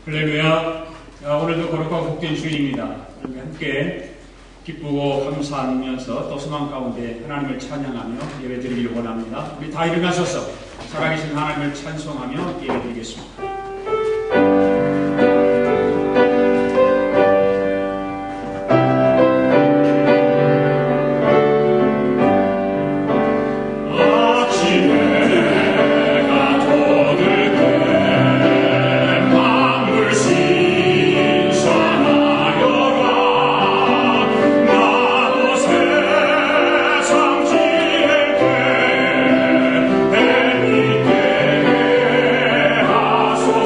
할렐루야. 오늘도 거룩하고 복된 주일입니다. 우리 함께 기쁘고 감사하면서 또 소망 가운데 하나님을 찬양하며 예배드리기를 원합니다. 우리 다 일어나셔서 살아계신 하나님을 찬송하며 예배드리겠습니다. So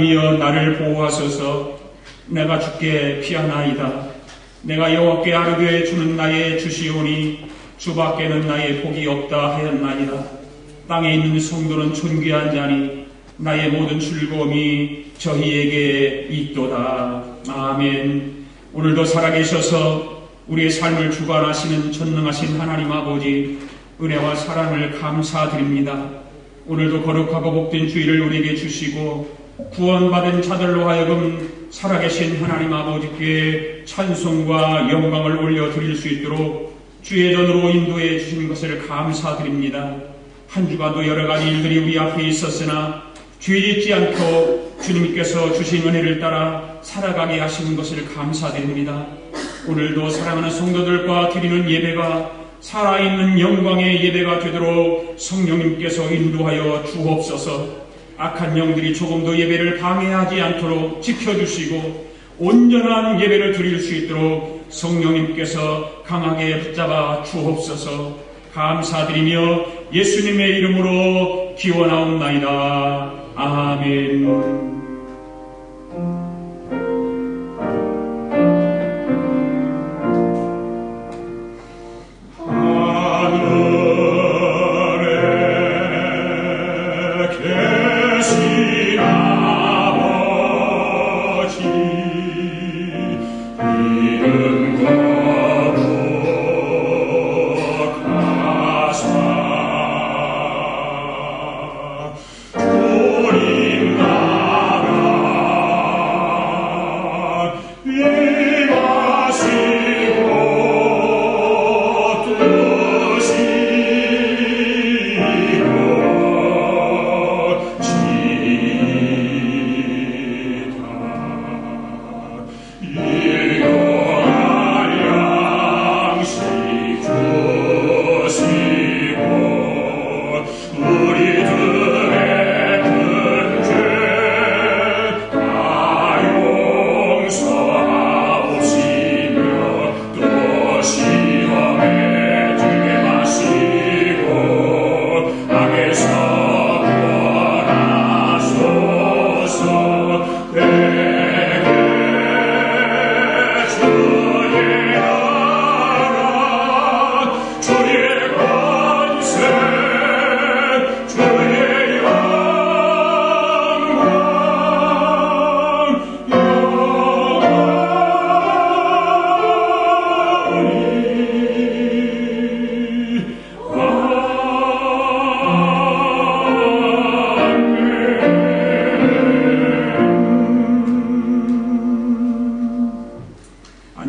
하나님이여 나를 보호하소서. 내가 주께 피하나이다. 내가 여호와께 아뢰되 주는 나의 주시오니 주밖에는 나의 복이 없다 하였나이다. 땅에 있는 성도는 존귀한 자니 나의 모든 즐거움이 저희에게 있도다. 아멘. 오늘도 살아계셔서 우리의 삶을 주관하시는 전능하신 하나님 아버지, 은혜와 사랑을 감사드립니다. 오늘도 거룩하고 복된 주일을 우리에게 주시고 구원받은 자들로 하여금 살아계신 하나님 아버지께 찬송과 영광을 올려드릴 수 있도록 주의 전으로 인도해 주시는 것을 감사드립니다. 한 주간도 여러 가지 일들이 우리 앞에 있었으나 죄 짓지 않고 주님께서 주신 은혜를 따라 살아가게 하시는 것을 감사드립니다. 오늘도 사랑하는 성도들과 드리는 예배가 살아있는 영광의 예배가 되도록 성령님께서 인도하여 주옵소서. 악한 영들이 조금도 예배를 방해하지 않도록 지켜주시고 온전한 예배를 드릴 수 있도록 성령님께서 강하게 붙잡아 주옵소서. 감사드리며 예수님의 이름으로 기원하옵나이다. 아멘.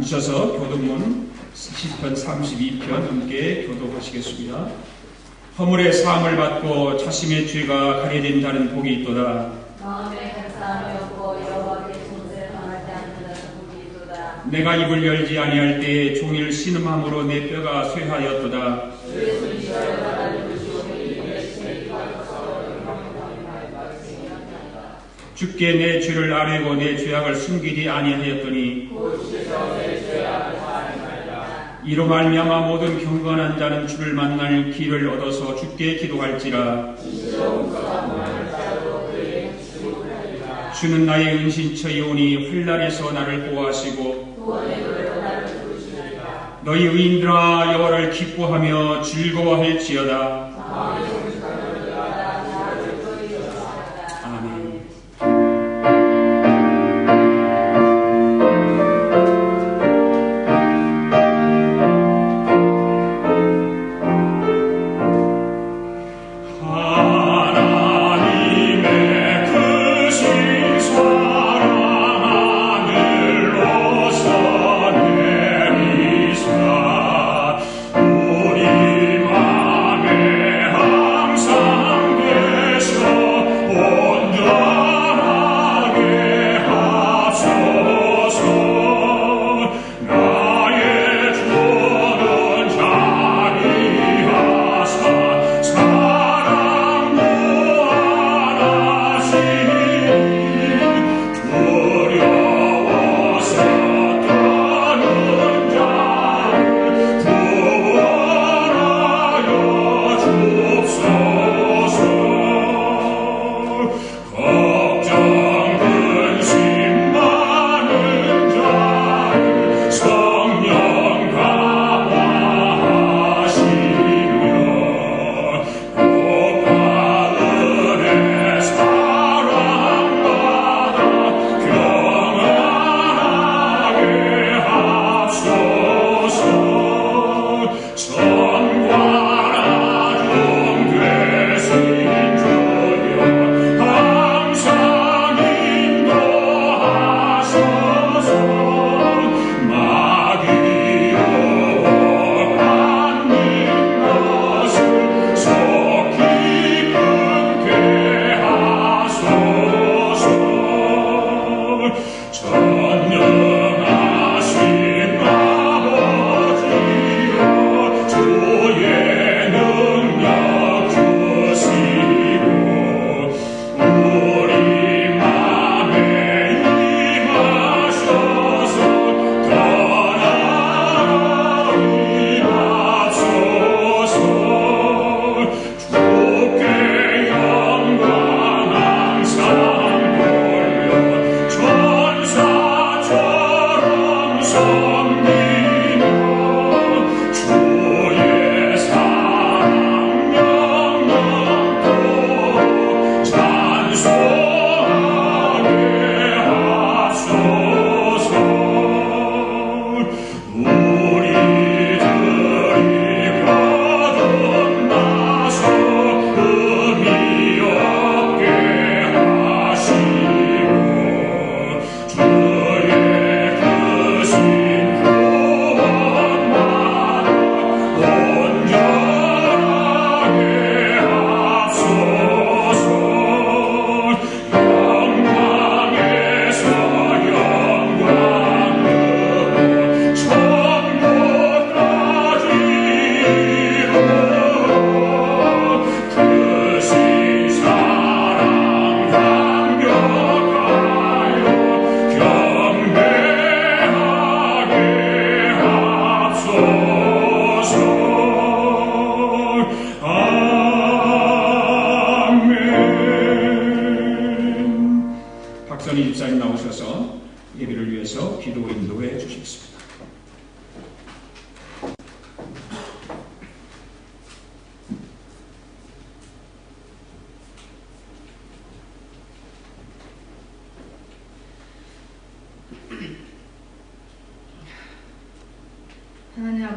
앉으셔서 교도문 시편 32편 함께 교도하시겠습니다. 허물의 사함을 받고 자신의 죄가 가려진 자는 복이 있도다. 마음에 감사함이 없고 여호와께 존재를 당하지 않는 자는 복이 있도다. 내가 입을 열지 아니할 때에 종일 신음함으로 내 뼈가 쇠하였도다. 주께 내 죄를 아뢰고 내 죄악을 숨기지 아니하였더니 이로 말미암아 모든 경건한 자는 주를 만날 길을 얻어서 주께 기도할지라. 주는 나의 은신처이오니 환난에서 나를 보호하시고 너희 의인들아 여호와를 기뻐하며 즐거워할지어다. 우리 맘에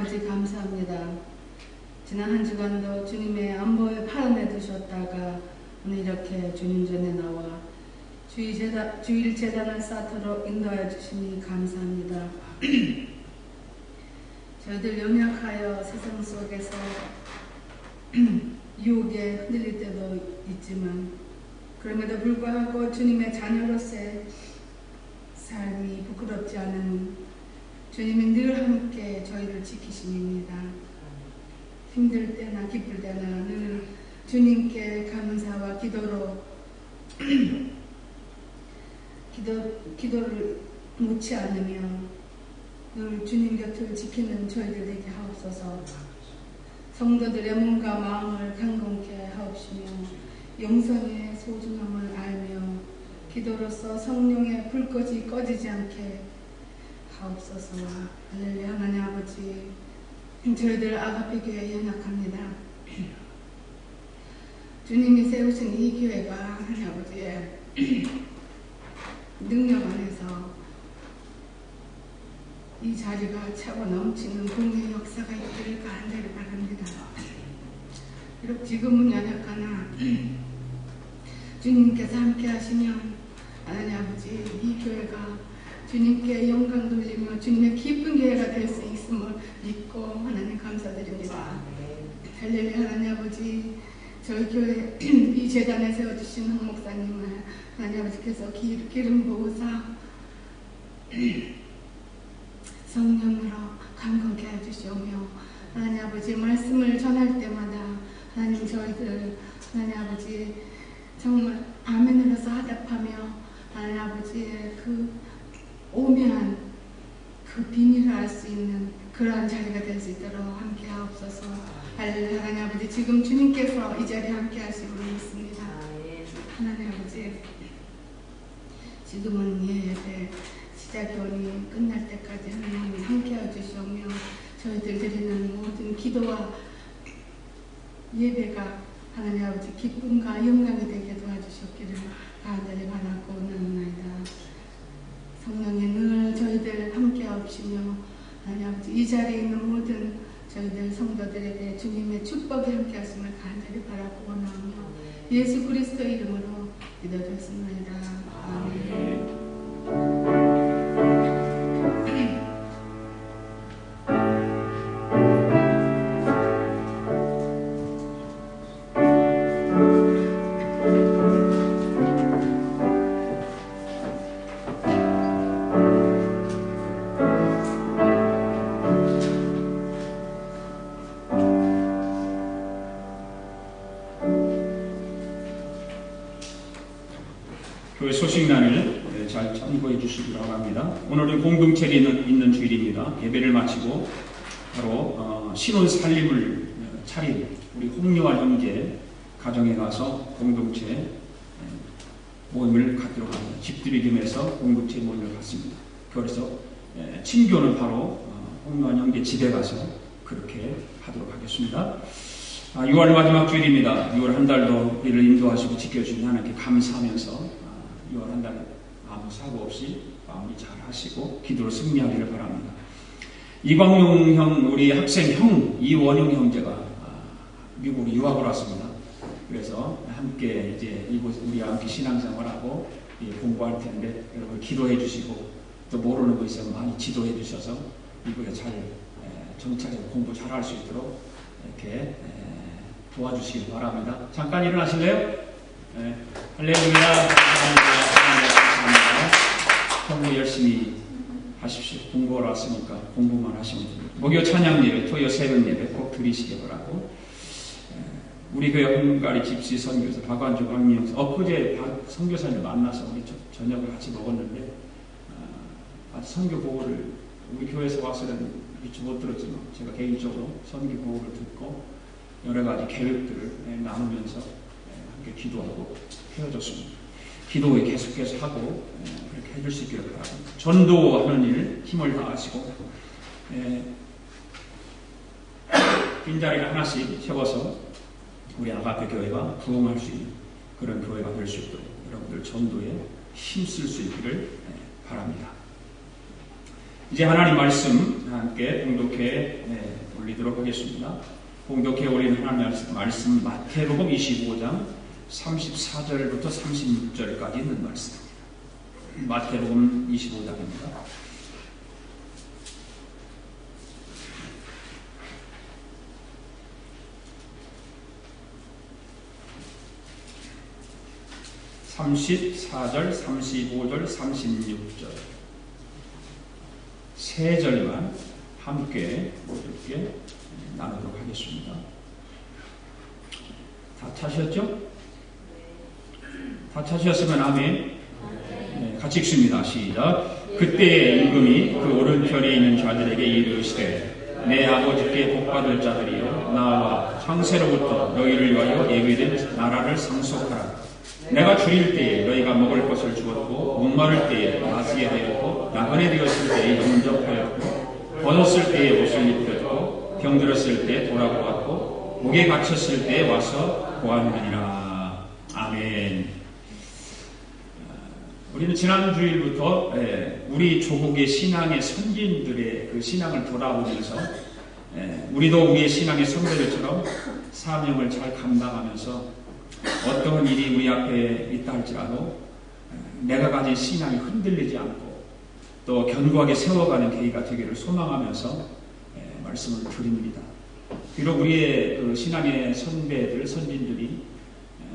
아버지 감사합니다. 지난 한 주간도 주님의 안보에 팔아내 두셨다가 오늘 이렇게 주님 전에 나와 주일 재단을 쌓도록 인도하여 주시니 감사합니다. 저희들 연약하여 세상 속에서 유혹에 흔들릴 때도 있지만 그럼에도 불구하고 주님의 자녀로서의 삶이 부끄럽지 않은 주님이 늘 함께 저희를 지키심입니다. 힘들 때나 기쁠 때나 늘 주님께 감사와 기도로 기도를 놓지 않으며 늘 주님 곁을 지키는 저희들 되게 하옵소서. 성도들의 몸과 마음을 강건케 하옵시며 영성의 소중함을 알며 기도로서 성령의 불꽃이 꺼지지 않게 하옵소서. 할렐루야. 하나님 아버지, 저희들 아가페 교회에 연약합니다. 주님이 세우신 이 교회가 하나님 아버지의 능력 안에서 이 자리가 차고 넘치는 공의 역사가 있기를 간절히 바랍니다. 비록 지금은 연약하나 주님께서 함께 하시면 하나님 아버지 이 교회가 주님께 영광 돌리며 주님의 기쁜 교회가 될 수 있음을 믿고 하나님 감사드립니다. 할렐루야. 하나님 아버지, 저희 교회 이 재단에 세워주신 홍 목사님을 하나님 아버지께서 기름 부으사 성령으로 강건케 해주시오며 하나님 아버지 말씀을 전할 때마다 하나님 저희들 하나님 아버지 정말 아멘으로서 하답하며 하나님 아버지의 그 오묘한 그 비밀을 알 수 있는 그러한 자리가 될 수 있도록 함께 하옵소서. 할렐루야. 하나님 아버지, 지금 주님께서 이 자리에 함께 하시고 있습니다. 하나님 아버지, 지금은 예배 시작이 오니 끝날 때까지 하나님 함께 해주시오며 저희들 드리는 모든 기도와 예배가 하나님 아버지 기쁨과 영광이 되게 도와주셨기를 간절히 바라고 원하나이다. 성령이 늘 저희들 함께 하옵시며 하나님 아버지 이 자리에 있는 모든 저희들 성도들에게 주님의 축복이 함께 하심을 간절히 바라고 원하며 예수 그리스도 이름으로 기도드렸습니다. 아멘. 교회 소식란을 잘 참고해 주시기 바랍니다. 오늘은 공동체에 있는 주일입니다. 예배를 마치고 바로 신혼 살림을 차린 우리 홍유아 형제 가정에 가서 공동체 모임을 갖도록 합니다. 집들이김에서 공동체 모임을 갖습니다. 그래서 친교는 바로 홍유아 형제 집에 가서 그렇게 하도록 하겠습니다. 6월 마지막 주일입니다. 6월 한 달도 우리를 인도하시고 지켜주신 하나님께 감사하면서 6월 한 달 아무 사고 없이 마무리 잘 하시고 기도로 승리하기를 바랍니다. 이광용 형, 우리 학생 형, 이원용 형제가 미국으로 유학을 왔습니다. 그래서 함께 이제 이곳 우리와 함께 신앙생활하고 공부할 텐데 여러분 기도해 주시고 또 모르는 거 있으면 많이 지도해 주셔서 이곳에 잘 정착해서 공부 잘 할 수 있도록 이렇게 도와주시기 바랍니다. 잠깐 일어나실래요? 네. 할렐루야. 감사합니다. 공부 열심히 하십시오. 공부하러 왔으니까 공부만 하시면 됩니다. 목요 찬양 예배, 토요 새벽 예배 꼭 드리시기 바라고. 우리 교회 헝가리 집시 선교사 박완주 강미영 엊그제 선교사님 만나서 우리 저녁을 같이 먹었는데 선교 보고를 우리 교회에서 와서는 미처 못 들었지만 제가 개인적으로 선교 보고를 듣고 여러 가지 계획들을 나누면서 함께 기도하고 헤어졌습니다. 기도에 계속해서 하고 그렇게 해줄 수 있기를 바랍니다. 전도하는 일 힘을 다하시고 빈자리를 하나씩 채워서 우리 아가페 교회가 부흥할 수 있는 그런 교회가 될 수 있도록 여러분들 전도에 힘쓸 수 있기를 바랍니다. 이제 하나님 말씀 함께 봉독해 올리도록 하겠습니다. 봉독해 올린 하나님 말씀 마태복음 25장 34절부터 36절까지 있는 말씀입니다. 마태복음 25장입니다. (34절) (35절) (36절) 세 절만 함께 이렇게 나누도록 하겠습니다. 다 찾으셨죠? 다 찾으셨으면 아멘. 네, 같이 읽습니다. 시작. 그때의 임금이 그 오른편에 있는 자들에게 이르시되 내 아버지께 복받을 자들이여 나와 창세로부터 너희를 위하여 예비된 나라를 상속하라. 내가 줄일 때에 너희가 먹을 것을 주었고 목마를 때에 마시게 하였고 나그네 되었을 때에 영접하였고 벗었을 때에 옷을 입혔고 병들었을 때 돌아보았고 목에 갇혔을 때에 와서 보았느니라. 아멘. 우리는 지난 주일부터 우리 조국의 신앙의 선진들의 그 신앙을 돌아보면서 우리도 우리의 신앙의 선배들처럼 사명을 잘 감당하면서 어떤 일이 우리 앞에 있다 할지라도 내가 가진 신앙이 흔들리지 않고 또 견고하게 세워가는 계기가 되기를 소망하면서 말씀을 드립니다. 비록 우리의 그 신앙의 선배들, 선진들이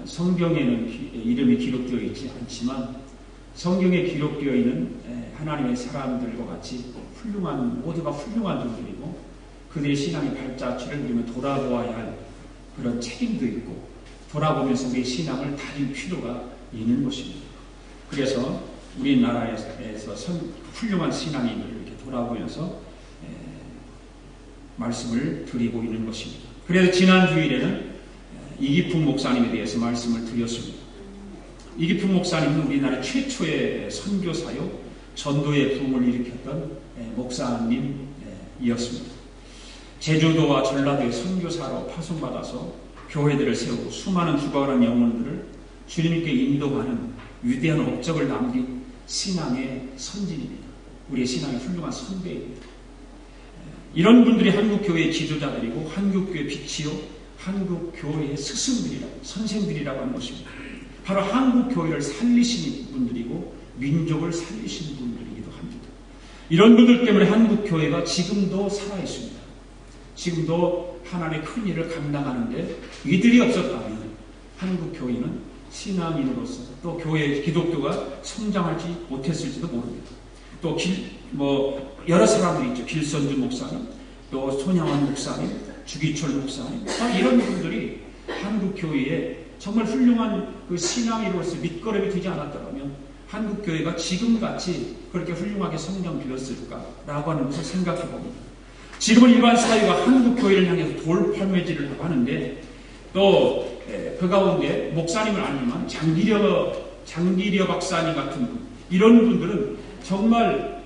성경에는 이름이 기록되어 있지 않지만 성경에 기록되어 있는 하나님의 사람들과 같이 모두가 훌륭한 분들이고 그들의 신앙의 발자취를 우리는 돌아보아야 할 그런 책임도 있고 돌아보면서 우리의 신앙을 다질 필요가 있는 것입니다. 그래서 우리나라에서 훌륭한 신앙인들을 이렇게 돌아보면서 말씀을 드리고 있는 것입니다. 그래서 지난 주일에는 이기풍 목사님에 대해서 말씀을 드렸습니다. 이기풍 목사님은 우리나라 최초의 선교사요 전도의 붐을 일으켰던 목사님이었습니다. 제주도와 전라도의 선교사로 파송받아서 교회들을 세우고 수많은 죽어가는 영혼들을 주님께 인도하는 위대한 업적을 남긴 신앙의 선진입니다. 우리의 신앙의 훌륭한 선배입니다. 이런 분들이 한국교회의 지도자들이고 한국교회의 빛이요 한국교회의 스승들이라고 선생들이라고 하는 것입니다. 바로 한국교회를 살리신 분들이고 민족을 살리신 분들이기도 합니다. 이런 분들 때문에 한국교회가 지금도 살아있습니다. 지금도 하나님의 큰 일을 감당하는데 이들이 없었다면 한국교회는 신앙인으로서 또 교회 기독교가 성장하지 못했을지도 모릅니다. 또 여러 사람들이 있죠. 길선주 목사님, 또 손양원 목사님, 주기철 목사님, 이런 분들이 한국교회에 정말 훌륭한 그 신앙인으로서 밑거름이 되지 않았더라면 한국교회가 지금같이 그렇게 훌륭하게 성장되었을까라고 하는 것을 생각해 봅니다. 지금은 일반 사회가 한국교회를 향해서 돌팔매질을 하는데 또 그 가운데 목사님은 아니지만 장기려 박사님 같은 분, 이런 분들은 정말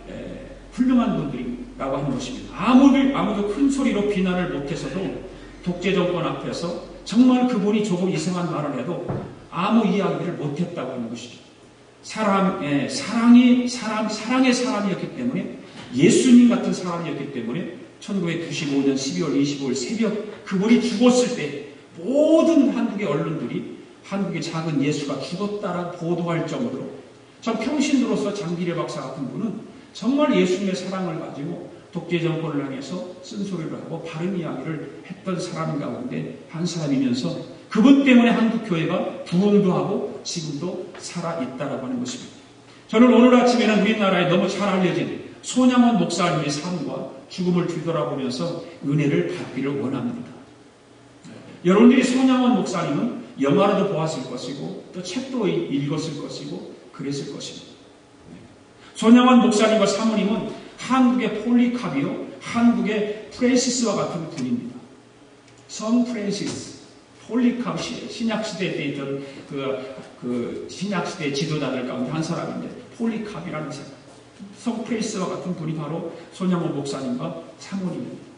훌륭한 분들이라고 하는 것입니다. 아무도 큰 소리로 비난을 못해서도 독재 정권 앞에서 정말 그분이 조금 이상한 말을 해도 아무 이야기를 못했다고 하는 것이죠. 사랑의 사람이었기 때문에 예수님 같은 사람이었기 때문에 1995년 12월 25일 새벽 그분이 죽었을 때 모든 한국의 언론들이 한국의 작은 예수가 죽었다라고 보도할 정도로 전 평신도로서 장기려 박사 같은 분은 정말 예수님의 사랑을 가지고 독재 정권을 향해서 쓴소리를 하고 바른 이야기를 했던 사람 가운데 한 사람이면서 그분 때문에 한국교회가 부흥도 하고 지금도 살아있다라고 하는 것입니다. 저는 오늘 아침에는 우리나라에 너무 잘 알려진 손양원 목사님의 삶과 죽음을 뒤돌아보면서 은혜를 받기를 원합니다. 여러분들이 손양원 목사님은 영화로도 보았을 것이고 또 책도 읽었을 것이고 그랬을 것입니다. 손양원 목사님과 사모님은 한국의 폴리캅이요 한국의 프랜시스와 같은 분입니다. 성 프랜시스, 폴리캅 신약시대에 때 있던 그 신약시대 지도자들 가운데 한 사람인데 폴리캅이라는 사람, 성 프랜시스와 같은 분이 바로 손양원 목사님과 사모님입니다.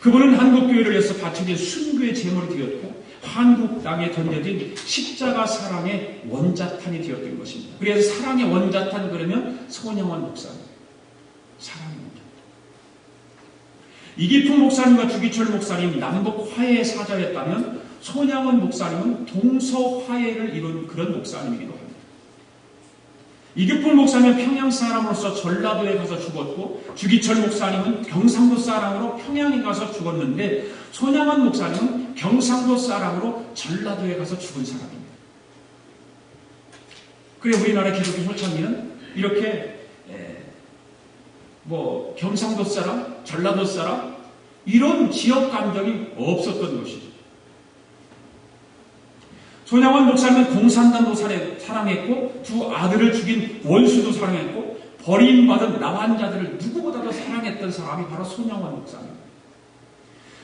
그분은 한국교회를 위해서 바쳐진 순교의 제물이 되었고 한국 땅에 던져진 십자가 사랑의 원자탄이 되었던 것입니다. 그래서 사랑의 원자탄 그러면 손양원 목사님, 사랑입니다. 이기풍 목사님과 주기철 목사님 남북 화해의 사자였다면 손양원 목사님은 동서 화해를 이룬 그런 목사님이기도 합니다. 이기풍 목사님은 평양 사람으로서 전라도에 가서 죽었고 주기철 목사님은 경상도 사람으로 평양에 가서 죽었는데 손양원 목사님은 경상도 사람으로 전라도에 가서 죽은 사람입니다. 그래 우리나라 기독교 소창리는 이렇게 경상도 사람, 전라도 사람 이런 지역 감정이 없었던 것이죠. 손양원 목사님은 공산당도 사랑했고 두 아들을 죽인 원수도 사랑했고 버림받은 나환자들을 누구보다도 사랑했던 사람이 바로 손양원 목사입니다.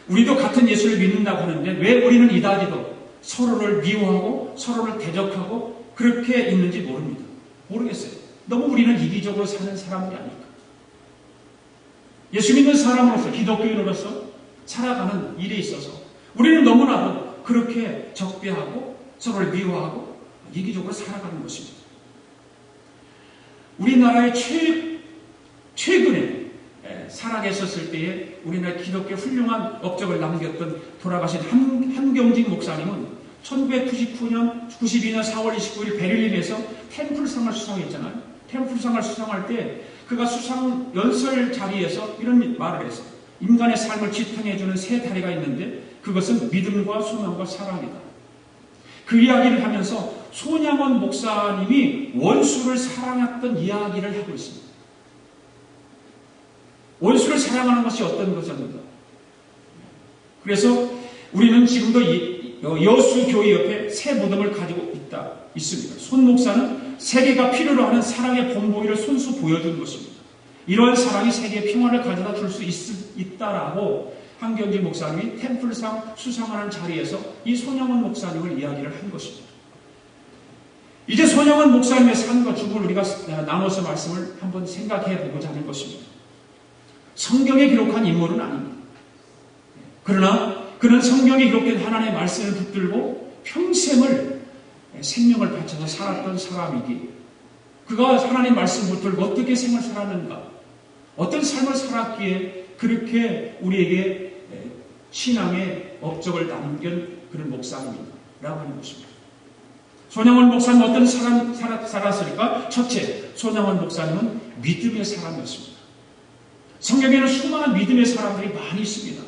우리도 같은 예수를 믿는다고 하는데 왜 우리는 이다지도 서로를 미워하고 서로를 대적하고 그렇게 있는지 모릅니다. 모르겠어요. 너무 우리는 이기적으로 사는 사람이 아닐까. 예수 믿는 사람으로서 기독교인으로서 살아가는 일에 있어서 우리는 너무나도 그렇게 적대하고 서로를 미워하고 이기적으로 살아가는 것입니다. 우리나라의 최근에 살아계셨을 때에 우리나라 기독교 훌륭한 업적을 남겼던 돌아가신 한경직 목사님은 1999년, 92년 4월 29일 베를린에서 템플상을 수상했잖아요. 템플상을 수상할 때 그가 수상 연설 자리에서 이런 말을 했어요. 인간의 삶을 지탱해주는 세 다리가 있는데 그것은 믿음과 소망과 사랑이다. 그 이야기를 하면서 손양원 목사님이 원수를 사랑했던 이야기를 하고 있습니다. 원수를 사랑하는 것이 어떤 것입니까? 그래서 우리는 지금도 여수교회 옆에 새 무덤을 가지고 있습니다. 손 목사는 세계가 필요로 하는 사랑의 본보기를 손수 보여준 것입니다. 이러한 사랑이 세계의 평화를 가져다 줄 수 있다라고 한경직 목사님이 템플상 수상하는 자리에서 이 손양원 목사님을 이야기를 한 것입니다. 이제 손양원 목사님의 삶과 죽음을 우리가 나눠서 말씀을 한번 생각해 보고자 하는 것입니다. 성경에 기록한 인물은 아닙니다. 그러나 그는 성경에 기록된 하나님의 말씀을 붙들고 평생을 생명을 바쳐서 살았던 사람이기 그가 하나님의 말씀을 붙들고 어떻게 생을 살았는가 어떤 삶을 살았기에 그렇게 우리에게 신앙의 업적을 남긴 그런 목사님이라고 하는 것입니다. 손양원 목사님은 어떤 사람 살았을까? 첫째, 손양원 목사님은 믿음의 사람이었습니다. 성경에는 수많은 믿음의 사람들이 많이 있습니다.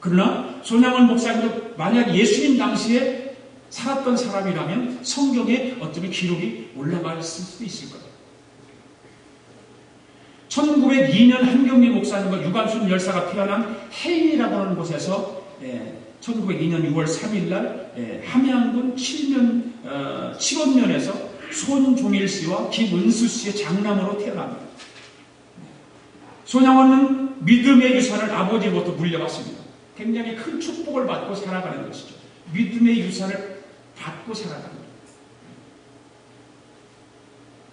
그러나 손양원 목사님도 만약 예수님 당시에 살았던 사람이라면 성경에 어쩌면 기록이 올라갈 수도 있을 거예요. 1902년 한경리 목사님과 유관순 열사가 태어난 해인이라고 하는 곳에서 1902년 6월 3일 날 함양군 칠원면에서 손종일 씨와 김은수 씨의 장남으로 태어납니다. 손양원은 믿음의 유산을 아버지로부터 물려받습니다. 굉장히 큰 축복을 받고 살아가는 것이죠. 믿음의 유산을 받고 살아가는 것.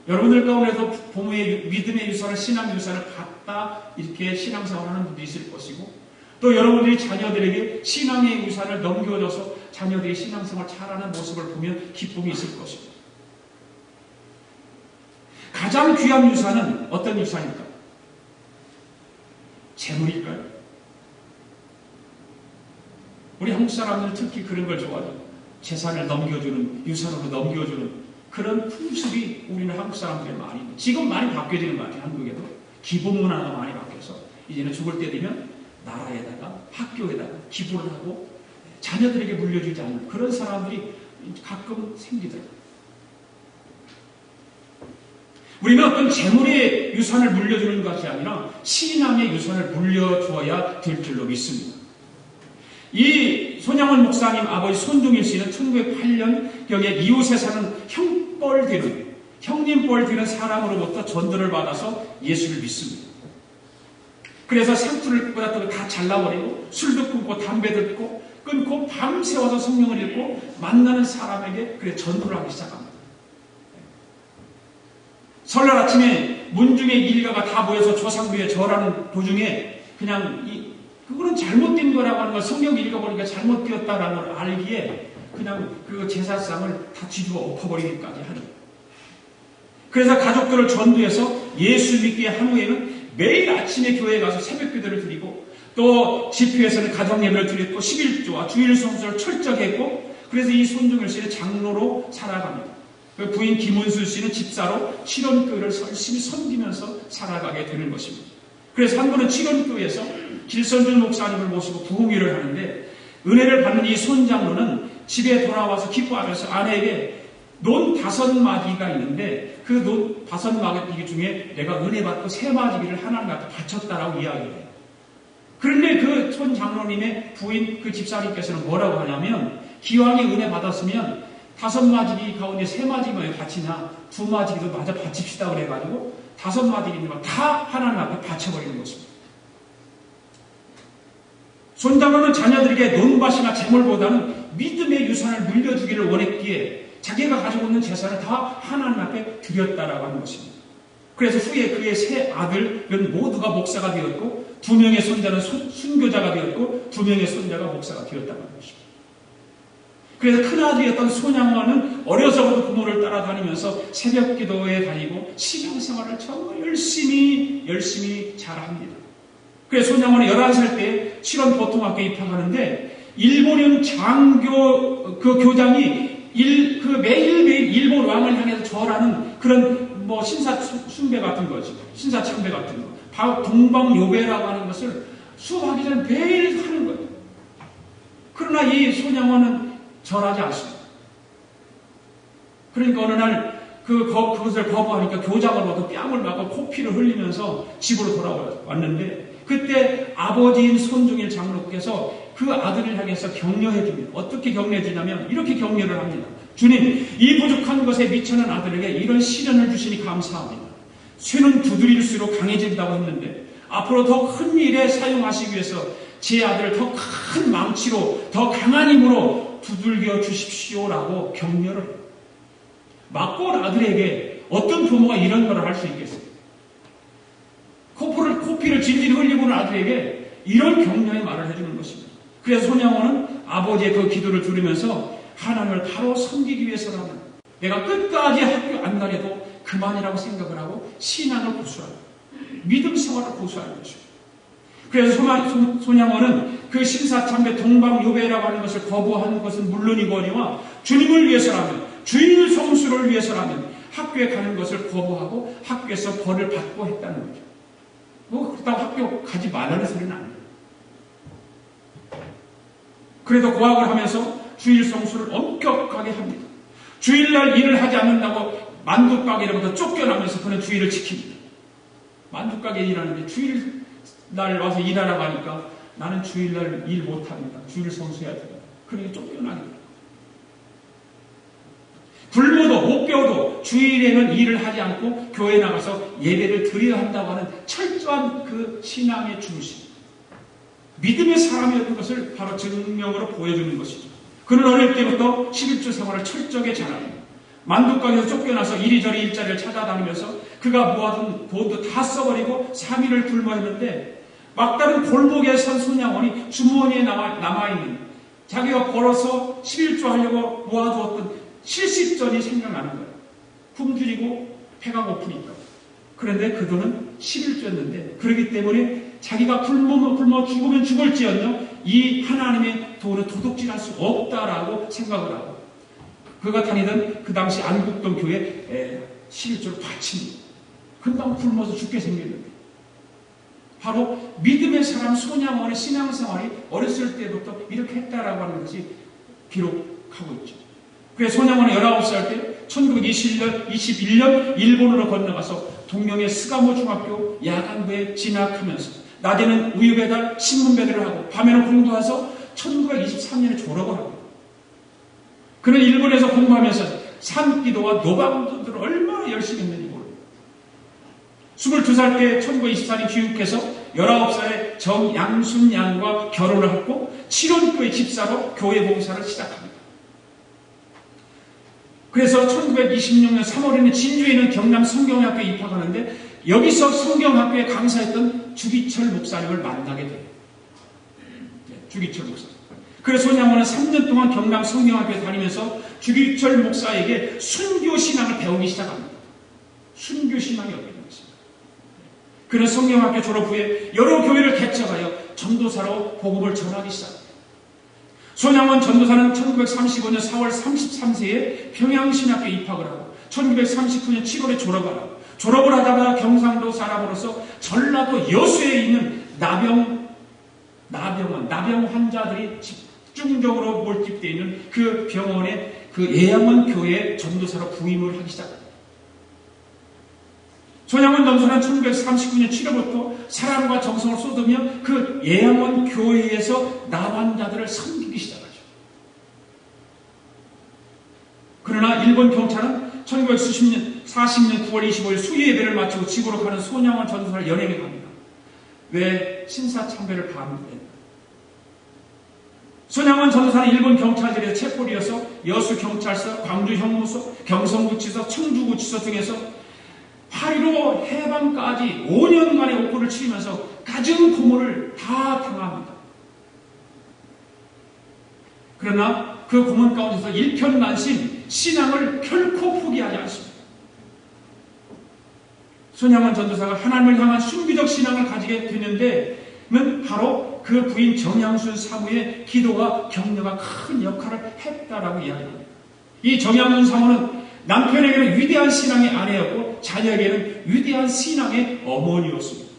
여러분들 가운데도 부모의 믿음의 유산을 신앙 유산을 받다 이렇게 신앙생활을 하는 분도 있을 것이고 또 여러분들이 자녀들에게 신앙의 유산을 넘겨줘서 자녀들이 신앙생활 잘하는 모습을 보면 기쁨이 있을 것입니다. 가장 귀한 유산은 어떤 유산일까? 재물일까요? 우리 한국 사람들은 특히 그런 걸 좋아해요. 재산을 넘겨주는, 유산으로 넘겨주는 그런 풍습이 우리는 한국 사람들이 많이 있는. 지금 많이 바뀌어지는 것 같아요. 한국에도. 기부 문화가 많이 바뀌어서 이제는 죽을 때 되면 나라에다가 학교에다가 기부를 하고 자녀들에게 물려주지 않는 그런 사람들이 가끔 생기더라고요. 우리는 어떤 재물의 유산을 물려주는 것이 아니라 신앙의 유산을 물려줘야 될 줄로 믿습니다. 이 손양원 목사님 아버지 손종일 씨는 1908년경에 이웃에 사는 형님뻘 되는 사람으로부터 전도를 받아서 예수를 믿습니다. 그래서 상투를 다 잘라버리고 술도 끊고 담배도 끊고 밤새워서 성경을 읽고 만나는 사람에게 그래 전도를 하기 시작합니다. 설날 아침에 문중의 일가가 다 모여서 조상부에 절하는 도중에 그냥 그거는 잘못된 거라고 하는 걸 성경 읽어보니까 잘못되었다라는 걸 알기에 그냥 그 제사상을 다 뒤집어 엎어버리기까지 하는 거예요. 그래서 가족들을 전도해서 예수 믿게 한 후에는 매일 아침에 교회에 가서 새벽 기도를 드리고 또 집회에서는 가정예배를 드렸고 11조와 주일 성수를 철저히 했고 그래서 이 손종일 씨는 장로로 살아갑니다. 부인 김은수 씨는 집사로 칠원교회를 열심히 섬기면서 살아가게 되는 것입니다. 그래서 한 번은 칠원교회에서 길선준 목사님을 모시고 부흥회를 하는데 은혜를 받는 이 손장로는 집에 돌아와서 기뻐하면서 아내에게 논 5마디가 있는데 그 논 5마디 중에 내가 은혜 받고 3마디를 하나님 앞에 바쳤다라고 이야기해요. 그런데 그 손장로님의 부인 그 집사님께서는 뭐라고 하냐면 기왕에 은혜 받았으면 5마디 가운데 3마디만 바치냐 2마디도 마저 바칩시다 그래가지고 5마디는 다 하나님 앞에 바쳐버리는 것입니다. 손장로는 자녀들에게 논밭이나 재물보다는 믿음의 유산을 물려주기를 원했기에 자기가 가지고 있는 재산을 다 하나님 앞에 드렸다라고 하는 것입니다. 그래서 후에 그의 3 아들은 모두가 목사가 되었고 2명의 손자는 순교자가 되었고 2명의 손자가 목사가 되었다고 하는 것입니다. 그래서 큰아들이었던 손양화는 어려서부터 부모를 따라다니면서 새벽기도에 다니고 신앙생활을 정말 열심히 잘합니다. 그래서 손양화는 11살 때 칠원 보통학교에 입학하는데 일본인 장교 그 교장이 매일매일 일본 왕을 향해서 절하는 그런 신사 숭배 같은 거죠. 신사 참배 같은 거. 바로 동방요배라고 하는 것을 수업하기 전에 매일 하는 거예요. 그러나 이 손양화는 절하지 않습니다. 그러니까 어느 날 그것을 거부하니까 교장으로부터 뺨을 맞고 코피를 흘리면서 집으로 돌아왔는데 그때 아버지인 손종일 장로께서 그 아들을 향해서 격려해 줍니다. 어떻게 격려해 주냐면 이렇게 격려를 합니다. 주님, 이 부족한 것에 미천한 아들에게 이런 시련을 주시니 감사합니다. 쇠는 두드릴수록 강해진다고 했는데 앞으로 더 큰 일에 사용하시기 위해서 제 아들을 더 큰 망치로 더 강한 힘으로 두들겨 주십시오라고 격려를 해요. 맞고 온 아들에게 어떤 부모가 이런 걸 할 수 있겠어요? 코피를 질질 흘리고 온 아들에게 이런 격려의 말을 해주는 것입니다. 그래서 손양호는 아버지의 그 기도를 들으면서 하나님을 바로 섬기기 위해서라면 내가 끝까지 학교 안 다녀도 그만이라고 생각을 하고 신앙을 고수하고 믿음 생활을 고수하는 것입니다. 그래서 손양호는 그 신사참배 동방요배라고 하는 것을 거부하는 것은 물론이거니와 주님을 위해서라면 주일 성수를 위해서라면 학교에 가는 것을 거부하고 학교에서 벌을 받고 했다는 거죠. 그렇다고 학교 가지 말라는 소리는 아니에요. 그래도 고학을 하면서 주일 성수를 엄격하게 합니다. 주일날 일을 하지 않는다고 만두가게로부터 쫓겨나면서 그는 주일을 지킵니다. 만두가게 일하는데 주일날 와서 일하라고 하니까 나는 주일날 일 못합니다. 주일 성수해야 됩니다. 그러니까 쫓겨나게 됩니다. 굶어도 못 배워도 주일에는 일을 하지 않고 교회에 나가서 예배를 드려야 한다고 하는 철저한 그 신앙의 중심. 믿음의 사람이었던 것을 바로 증명으로 보여주는 것이죠. 그는 어릴 때부터 11조 생활을 철저하게 잘합니다. 만두가게에서 쫓겨나서 이리저리 일자리를 찾아다니면서 그가 모아둔 돈도 다 써버리고 3일을 굶어했는데 막다른 골목에 선 손양원이 주머니에 남아있는 자기가 벌어서 11조 하려고 모아두었던 70전이 생각나는 거예요. 굶주리고 배가 고프니까. 그런데 그 돈은 11조였는데 그렇기 때문에 자기가 굶어 죽으면 죽을지언정 이 하나님의 돈을 도둑질할 수 없다라고 생각을 하고 그가 다니던 그 당시 안국동 교회에 11조를 바칩니다. 금방 굶어서 죽게 생겼는데 바로 믿음의 사람 손양원의 신앙생활이 어렸을 때부터 이렇게 했다라고 하는 것이 기록하고 있죠. 그래서 손양원은 19살 때 1921년 일본으로 건너가서 동명의 스가모 중학교 야간부에 진학하면서 낮에는 우유배달, 신문배달을 하고 밤에는 공부해서 1923년에 졸업을 합니다. 그는 일본에서 공부하면서 산기도와 노방도들을 얼마나 열심히 했는지 모릅니다. 22살 때 1924년 귀국해서 19살에 정양순 양과 결혼을 하고 칠원교회 집사로 교회 봉사를 시작합니다. 그래서 1926년 3월에는 진주에 있는 경남 성경학교에 입학하는데 여기서 성경학교에 강사했던 주기철 목사님을 만나게 돼요. 주기철 목사. 그래서 손양호는 3년 동안 경남 성경학교에 다니면서 주기철 목사에게 순교신앙을 배우기 시작합니다. 순교신앙이 어떻게 되었습니까? 그는 성경학교 졸업 후에 여러 교회를 개척하여 전도사로 복음을 전하기 시작합니다. 손양원 전도사는 1935년 4월 33세에 평양신학교에 입학을 하고 1939년 7월에 졸업을 하고 졸업을 하다가 경상도 사람으로서 전라도 여수에 있는 나병 환자들이 집중적으로 몰집되어 있는 그 병원에 그 예양원 교회에 전도사로 부임을 하기 시작합니다. 손양원 전도사는 1939년 7월부터 사랑과 정성을 쏟으며 그 예양원 교회에서 나환자들을 섬기기 시작하죠. 그러나 일본 경찰은 1940년 9월 25일 수요 예배를 마치고 집으로 가는 손양원 전도사를 연행해 갑니다. 왜? 신사참배를 반대했다. 손양원 전도사는 일본 경찰들에서 체포되어서 여수경찰서, 광주형무소, 경성구치소, 청주구치소 등에서 8.15 해방까지 5년간의 옥고를 치르면서 갖은 고문을 다 당합니다. 그러나 그 고문 가운데서 일편단심 신앙을 결코 포기하지 않습니다. 손양원 전도사가 하나님을 향한 순비적 신앙을 가지게 되는데는 바로 그 부인 정양순 사모의 기도가 격려가 큰 역할을 했다라고 이야기합니다. 이 정양순 사모는 남편에게는 위대한 신앙의 아내였고 자녀에게는 위대한 신앙의 어머니였습니다.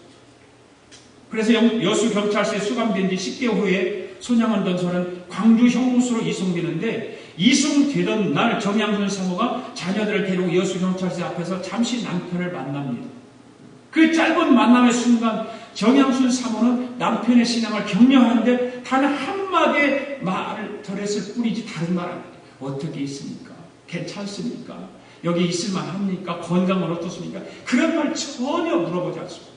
그래서 여수경찰서에 수감된 지 10개월 후에 손양원 전도사는 광주 형무소로 이송되는데 이송되던 날 정양순 사모가 자녀들을 데리고 여수경찰서 앞에서 잠시 남편을 만납니다. 그 짧은 만남의 순간 정양순 사모는 남편의 신앙을 격려하는데 단 한마디의 말을 덜했을 뿐이지 다른 말 안 해요. 어떻게 있습니까? 괜찮습니까? 여기 있을만 합니까? 건강은 어떻습니까? 그런 말 전혀 물어보지 않습니다.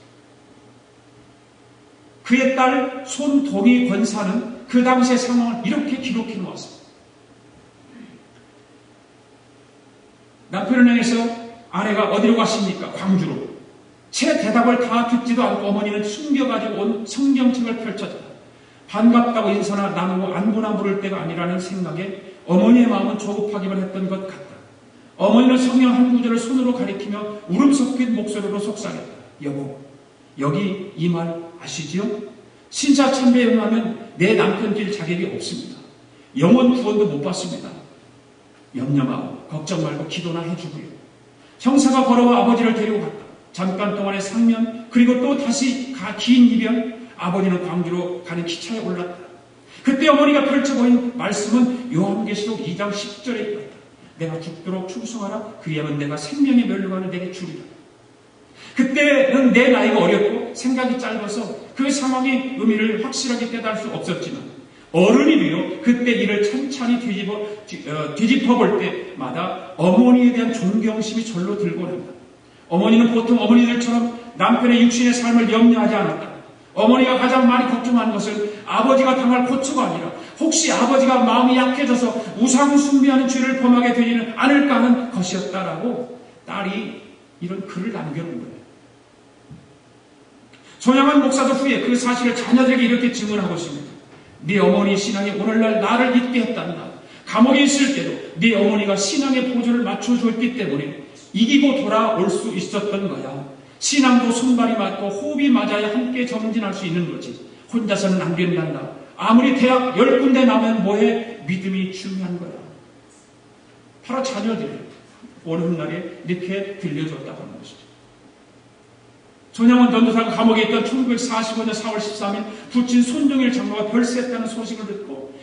그의 딸 손동희 권사는 그 당시의 상황을 이렇게 기록해 놓았습니다. 남편을 향해서 아내가 어디로 가십니까? 광주로. 채 대답을 다 듣지도 않고 어머니는 숨겨가지고 온 성경책을 펼쳐졌다. 반갑다고 인사나 나누고 안부나 물을 때가 아니라는 생각에 어머니의 마음은 조급하기만 했던 것 같다. 어머니는 성경 한 구절을 손으로 가리키며 울음 섞인 목소리로 속삭였다. 여보, 여기 이 말 아시지요? 신사참배에 응하면 내 남편 될 자격이 없습니다. 영혼 구원도 못 받습니다. 염려 마고 걱정 말고 기도나 해주고요. 형사가 걸어와 아버지를 데리고 갔다. 잠깐 동안의 상면 그리고 또 다시 긴 이별. 아버지는 광주로 가는 기차에 올랐다. 그때 어머니가 펼쳐보인 말씀은 요한계시록 2장 10절에 있다. 내가 죽도록 충성하라. 그리하면 내가 생명의 멸류관을 내게 주리라. 그때는 내 나이가 어렸고 생각이 짧아서 그 상황의 의미를 확실하게 깨달을 수 없었지만 어른이 되어 그때 일을 찬찬히 뒤집어 볼 때마다 어머니에 대한 존경심이 절로 들곤 한다. 어머니는 보통 어머니들처럼 남편의 육신의 삶을 염려하지 않았다. 어머니가 가장 많이 걱정하는 것은 아버지가 당할 고초가 아니라 혹시 아버지가 마음이 약해져서 우상 숭배하는 죄를 범하게 되지는 않을까 하는 것이었다라고 딸이 이런 글을 남겨놓은 거예요. 손양원 목사도 후에 그 사실을 자녀들에게 이렇게 증언하고 있습니다. 네 어머니 신앙이 오늘날 나를 잊게 했단다. 감옥에 있을 때도 네 어머니가 신앙의 보조를 맞춰줬기 때문에 이기고 돌아올 수 있었던 거야. 신앙도 손발이 맞고 호흡이 맞아야 함께 정진할 수 있는 거지. 혼자서는 안 된단다. 아무리 대학 10군데 나면 뭐해? 믿음이 중요한 거야. 바로 자녀들이 어느 날에 이렇게 들려줬다고 하는 것이죠. 손양원 전도사가 감옥에 있던 1945년 4월 13일 부친 손정일 장로가 별세했다는 소식을 듣고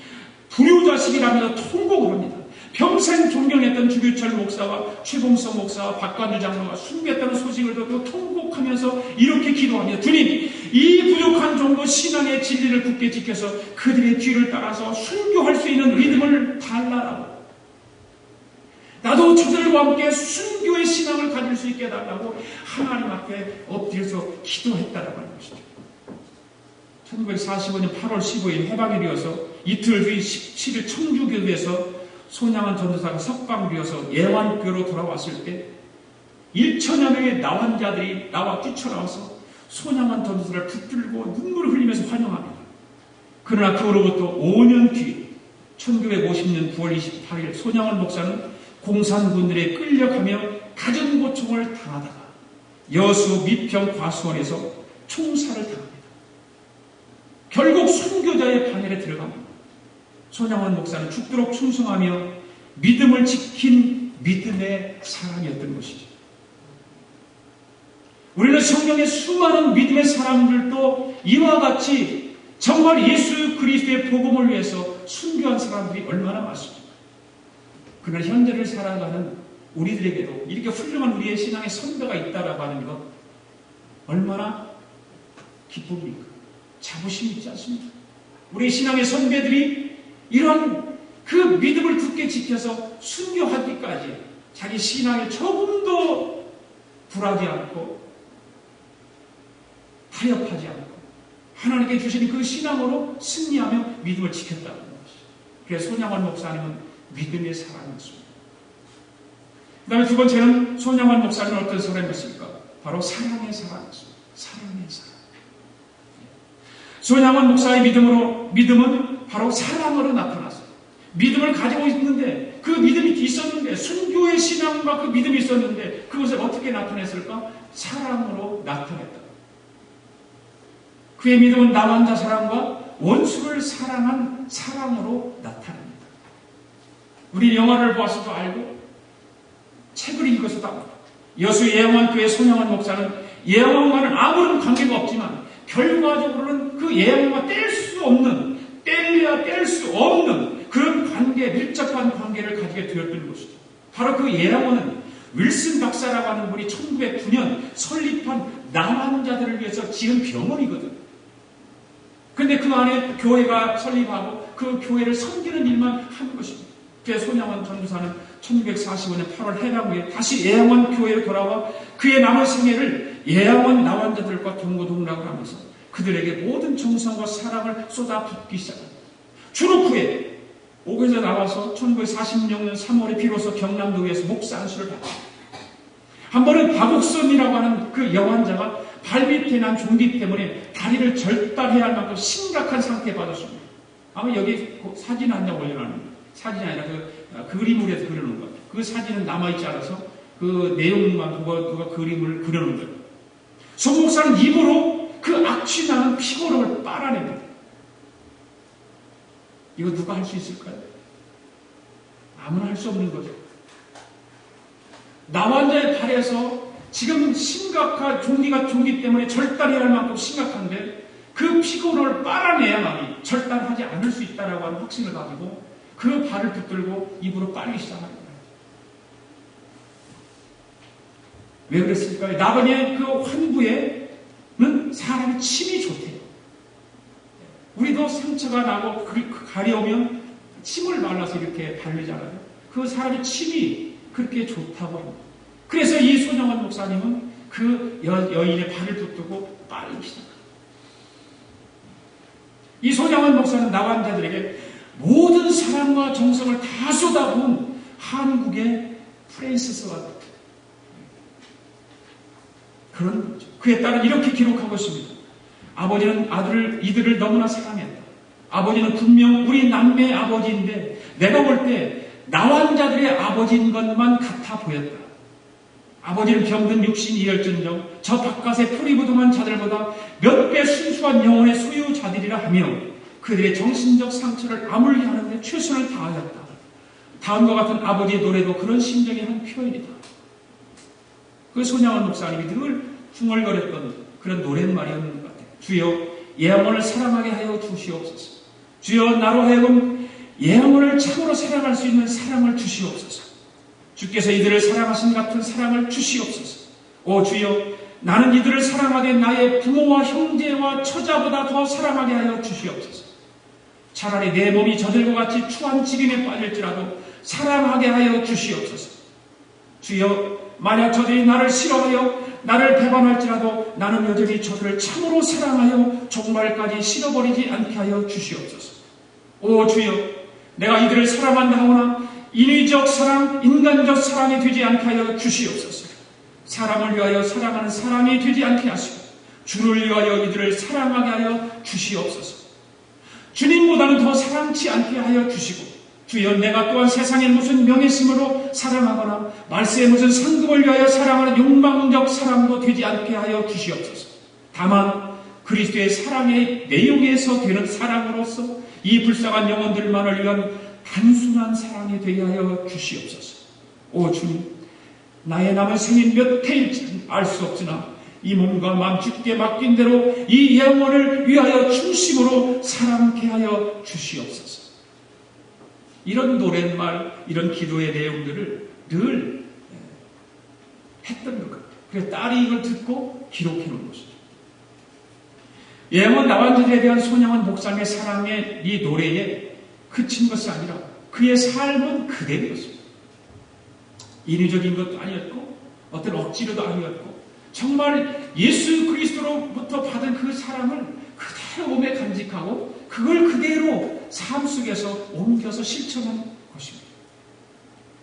불효자식이라면서 통곡을 합니다. 평생 존경했던 주규철 목사와 최봉석 목사와 박관주 장로가 숨겼다는 소식을 듣고 통곡하면서 이렇게 기도합니다. 주님, 이 부족한 종도 신앙의 진리를 굳게 지켜서 그들의 뒤를 따라서 순교할 수 있는 믿음을 달라라고. 나도 저들과 함께 순교의 신앙을 가질 수 있게 해달라고 하나님 앞에 엎드려서 기도했다라고 하는 것이죠. 1945년 8월 15일 해방이 되어서 이틀 뒤 17일 청주교회에서 손양원 전도사가 석방되어서 예완교로 돌아왔을 때 1천여 명의 나환자들이 나와 뛰쳐나와서 손양원 전도사를 붙들고 눈물을 흘리면서 환영합니다. 그러나 그로부터 5년 뒤 1950년 9월 28일 손양원 목사는 공산군들에 끌려가며 갖은 고총을 당하다가 여수 미평 과수원에서 총살을 당합니다. 결국 순교자의 반열에 들어갑니다. 손양원 목사는 죽도록 충성하며 믿음을 지킨 믿음의 사람이었던 것이죠. 우리는 성경의 수많은 믿음의 사람들도 이와 같이 정말 예수 그리스도의 복음을 위해서 순교한 사람들이 얼마나 많습니까? 그러나 현재를 살아가는 우리들에게도 이렇게 훌륭한 우리의 신앙의 선배가 있다라고 하는 것 얼마나 기쁨입니까? 자부심이 있지 않습니까? 우리 신앙의 선배들이 이런 그 믿음을 굳게 지켜서 순교하기까지 자기 신앙에 조금도 굴하지 않고 타협하지 않고 하나님께 주신 그 신앙으로 승리하며 믿음을 지켰다는 것이죠. 그래서 손양원 목사님은 믿음의 사람이었습니다. 그 다음에 두 번째는 손양원 목사님은 어떤 사람이었습니까? 바로 사랑의 사람이었습니다. 사랑의 사람. 손양원 목사의 믿음은 바로 사랑으로 나타났어요. 믿음을 가지고 있는데 그 믿음이 있었는데 순교의 신앙과 그 믿음이 있었는데 그것을 어떻게 나타냈을까? 사랑으로 나타냈다. 그의 믿음은 남 혼자 사랑과 원수를 사랑한 사랑으로 나타납니다. 우리 영화를 보아서도 알고 책을 읽어서도 압니다. 여수 예양원교회 손양원 목사는 예양원과는 아무런 관계가 없지만 결과적으로는 그 예양원과 뗄 수 없는, 뗄래야 뗄 수 없는 그런 관계, 밀접한 관계를 가지게 되었던 것이죠. 바로 그 예양원은 윌슨 박사라고 하는 분이 1909년 설립한 남환자들을 위해서 지은 병원이거든. 근데 그 안에 교회가 설립하고 그 교회를 섬기는 일만 하는 것입니다. 그래서 손양원 전도사는 1945년 8월 해방 후에 다시 예양원 교회로 돌아와 그의 남은 생애를 예양원 남환자들과 동고동락을 하면서 그들에게 모든 정성과 사랑을 쏟아붓기 시작합니다. 졸업 후에 옥에서 나와서 1946년 3월에 비로소 경남도에서 목사 안수를 받습니다. 한 번은 박옥선이라고 하는 그 여환자가 발밑에 난 종기 때문에 다리를 절단해야 할 만큼 심각한 상태에 빠졌습니다. 아마 여기 사진 한 장 올려놨는데 사진이 아니라 그 그림을 해서 그려놓은 거예요. 그 사진은 남아있지 않아서 그 내용만 그가 그림을 그려놓은 거예요. 송 목사는 입으로 그 악취나는 피고름을 빨아냅니다. 이거 누가 할 수 있을까요? 아무나 할 수 없는 거죠. 남환자의 발에서 지금 심각한 종기 때문에 절단해야 할 만큼 심각한데 그 피고름을 빨아내야만이 절단하지 않을 수 있다라고 하는 확신을 가지고 그 발을 붙들고 입으로 빨기 시작합니다. 왜 그랬을까요? 나그네 그 환부에는 사람이 침이 좋대요. 우리도 상처가 나고 가려우면 침을 발라서 이렇게 바르잖아요. 그 사람의 침이 그렇게 좋다고 합니다. 그래서 이 손양원 목사님은 그 여인의 발을 붙들고 빨기 시작합니다. 이 손양원 목사는 남환자들에게 모든 사랑과 정성을 다 쏟아부은 한국의 프랜시스와 같은 그런 거죠. 그에 따라 이렇게 기록하고 있습니다. 아버지는 이들을 너무나 사랑했다. 아버지는 분명 우리 남매의 아버지인데 내가 볼 때 남환자들의 아버지인 것만 같아 보였다. 아버지는 병든 육신이열전정 저 바깥에 풀이부동한 자들보다 몇 배 순수한 영혼의 소유자들이라 하며 그들의 정신적 상처를 아물게 하는데 최선을 다하였다. 다음과 같은 아버지의 노래도 그런 심정의 한 표현이다. 그 손양원 목사님이 늘 중얼거렸던 그런 노랫말이었는 것 같아요. 주여 예양원을 사랑하게 하여 주시옵소서. 주여 나로 하여금 예양원을 참으로 사랑할 수 있는 사랑을 주시옵소서. 주께서 이들을 사랑하신 같은 사랑을 주시옵소서. 오 주여 나는 이들을 사랑하되 나의 부모와 형제와 처자보다 더 사랑하게 하여 주시옵소서. 차라리 내 몸이 저들과 같이 추한 지림에 빠질지라도 사랑하게 하여 주시옵소서. 주여 만약 저들이 나를 싫어하여 나를 배반할지라도 나는 여전히 저들을 참으로 사랑하여 종말까지 싫어버리지 않게 하여 주시옵소서. 오 주여 내가 이들을 사랑한다 하오나 인위적 사랑, 인간적 사랑이 되지 않게 하여 주시옵소서. 사람을 위하여 사랑하는 사랑이 되지 않게 하시고 주를 위하여 이들을 사랑하게 하여 주시옵소서. 주님보다는 더 사랑치 않게 하여 주시고 주여 내가 또한 세상에 무슨 명예심으로 사랑하거나 말세에 무슨 상급을 위하여 사랑하는 욕망적 사랑도 되지 않게 하여 주시옵소서. 다만 그리스도의 사랑의 내용에서 되는 사랑으로서 이 불쌍한 영혼들만을 위한 단순한 사랑이 되게 하여 주시옵소서. 오 주님, 나의 남은 생일 몇 해일지는 알 수 없으나 이 몸과 마음 주께 맡긴 대로 이 영혼을 위하여 중심으로 사랑케 하여 주시옵소서. 이런 노랫말, 이런 기도의 내용들을 늘 했던 것 같아요. 그래서 딸이 이걸 듣고 기록해 놓은 것이죠. 영혼 나반들에 대한 손양원 목사님의 사랑의 이 노래에 그친 것이 아니라 그의 삶은 그대로였습니다. 인위적인 것도 아니었고 어떤 억지로도 아니었고 정말 예수 그리스도로부터 받은 그 사랑을 그대로 몸에 간직하고 그걸 그대로 삶 속에서 옮겨서 실천한 것입니다.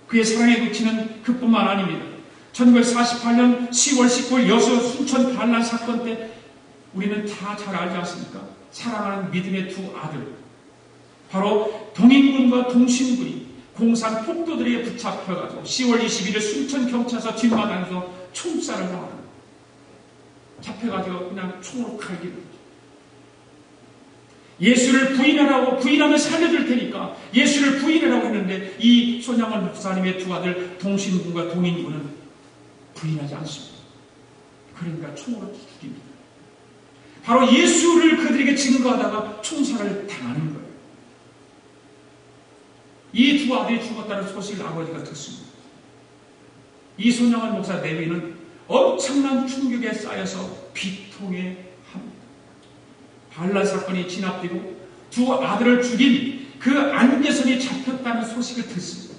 그의 사랑에 그치는 그뿐만 아닙니다. 1948년 10월 19일 여수 순천 반란 사건 때 우리는 다 잘 알지 않습니까? 사랑하는 믿음의 두 아들, 바로 동인군과 동신군이 공산 폭도들에게 붙잡혀가지고 10월 21일 순천경찰서 뒷마당에서 총살을 하고 잡혀가지고 그냥 총으로 갈기는 거죠. 예수를 부인하라고, 부인하면 살려줄 테니까 예수를 부인하라고 했는데 이 손양원 목사님의 두 아들 동신군과 동인군은 부인하지 않습니다. 그러니까 총으로 죽입니다. 바로 예수를 그들에게 증거하다가 총살을 당하는 거예요. 이 두 아들이 죽었다는 소식을 아버지가 듣습니다. 이 손양원 목사 내외는 엄청난 충격에 쌓여서 비통해 합니다. 반란 사건이 진압되고 두 아들을 죽인 그 안개선이 잡혔다는 소식을 듣습니다.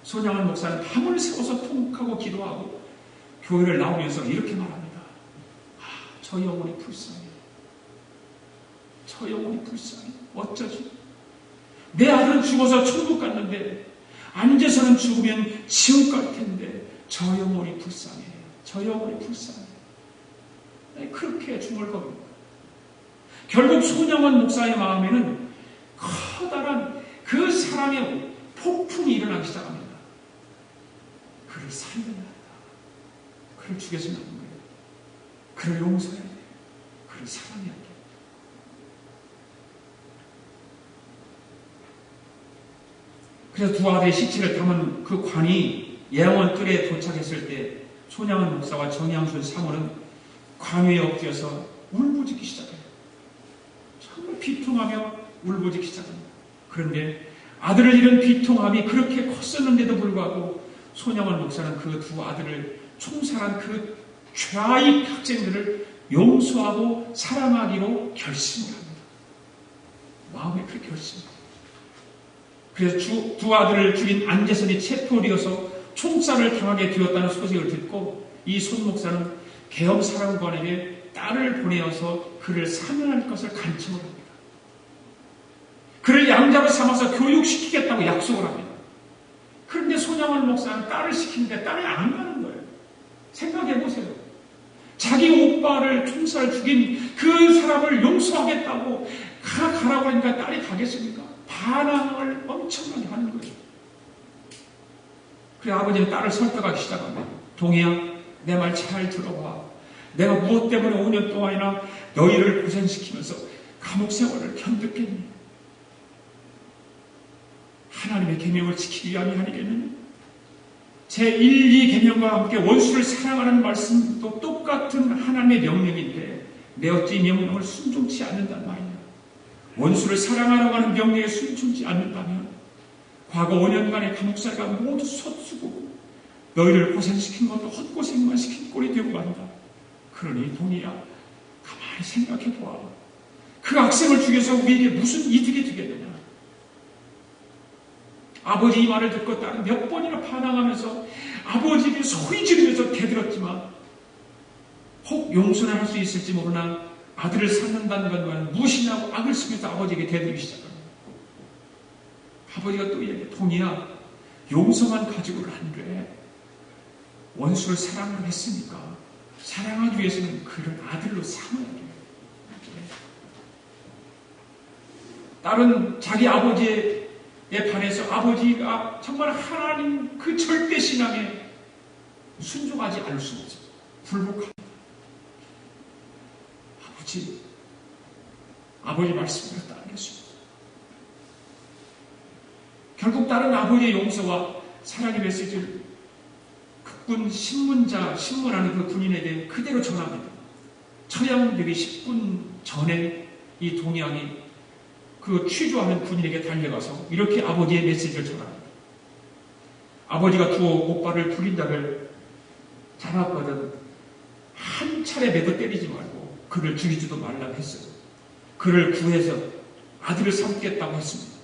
손양원 목사는 밤을 새워서 통곡하고 기도하고 교회를 나오면서 이렇게 말합니다. 저 영혼이 불쌍해. 저 영혼이 불쌍해. 어쩌지? 내 아들은 죽어서 천국 갔는데 앉아서는 죽으면 지옥 갈 텐데 저 영혼이 불쌍해. 저 영혼이 불쌍해. 그렇게 중얼거립니다. 결국 손양원 목사의 마음에는 커다란 그 사랑의 폭풍이 일어나기 시작합니다. 그를 살려야 한다. 그를 죽여서는 안 돼요. 그를 용서해야 돼요. 그를 사랑해야 돼요. 그래서 두 아들의 시체를 담은 그 관이 예양원 뜰에 도착했을 때 손양원 목사와 정양순 사모는 관 위에 엎드려서 울부짖기 시작해요. 정말 비통하며 울부짖기 시작합니다. 그런데 아들을 잃은 비통함이 그렇게 컸었는데도 불구하고 손양원 목사는 그 두 아들을 총살한 그 좌익 학생들을 용서하고 사랑하기로 결심을 합니다. 마음에 그렇게 결심합니다. 그래서 두 아들을 죽인 안재선이 체포되어서 총살을 당하게 되었다는 소식을 듣고 이 손 목사는 계엄사령관에게 딸을 보내어서 그를 사면할 것을 간청을 합니다. 그를 양자로 삼아서 교육시키겠다고 약속을 합니다. 그런데 손양원 목사는 딸을 시키는데 딸이 안 가는 거예요. 생각해보세요. 자기 오빠를 총살 죽인 그 사람을 용서하겠다고 가라고 하니까 딸이 가겠습니까? 반항을 엄청나게 하는 거죠. 그래 아버지는 딸을 설득하기 시작합니다. 동희야, 내 말 잘 들어봐. 내가 무엇 때문에 5년 동안이나 너희를 고생시키면서 감옥 생활을 견뎠겠니? 하나님의 계명을 지키기 위함이 아니겠느냐? 제 1, 2계명과 함께 원수를 사랑하는 말씀도 똑같은 하나님의 명령인데 내 어찌 명령을 순종치 않는단 말이냐? 원수를 사랑하라고 하는 명령에 순종치 않는다면 과거 5년간의 감옥살이가 모두 헛수고 너희를 고생시킨 것도 헛고생만 시킨 꼴이 되고 만다. 그러니 동희야, 가만히 생각해보아. 그 학생을 죽여서 우리에게 무슨 이득이 되겠느냐? 아버지 이 말을 듣고 딸은 몇 번이나 반항하면서 아버지에게 소리 지르면서 대들었지만 혹 용서를 할 수 있을지 모르나 아들을 찾는다는 것만 무엇이냐고 악을 쓰면서 아버지에게 대들기 시작합니다. 아버지가 또 이야기해. 동희야, 용서만 가지고는 안 돼. 원수를 사랑을 했으니까 사랑하기 위해서는 그를 아들로 삼아야 돼. 딸은 자기 아버지에 반해서 아버지가 정말 하나님 그 절대 신앙에 순종하지 않을 수 없어요. 불복합니다. 끝까지 아버지 말씀을 따르겠습니다. 결국 다른 아버지의 용서와 사랑의 메시지를 극군 신문하는 그 군인에게 그대로 전합니다. 처형되기 10분 전에 이 동양이 그 취조하는 군인에게 달려가서 이렇게 아버지의 메시지를 전합니다. 아버지가 두어 오빠를 부린 자를 잡았거든 한 차례 매도 때리지 말고 그를 죽이지도 말라고 했어요. 그를 구해서 아들을 삼겠다고 했습니다.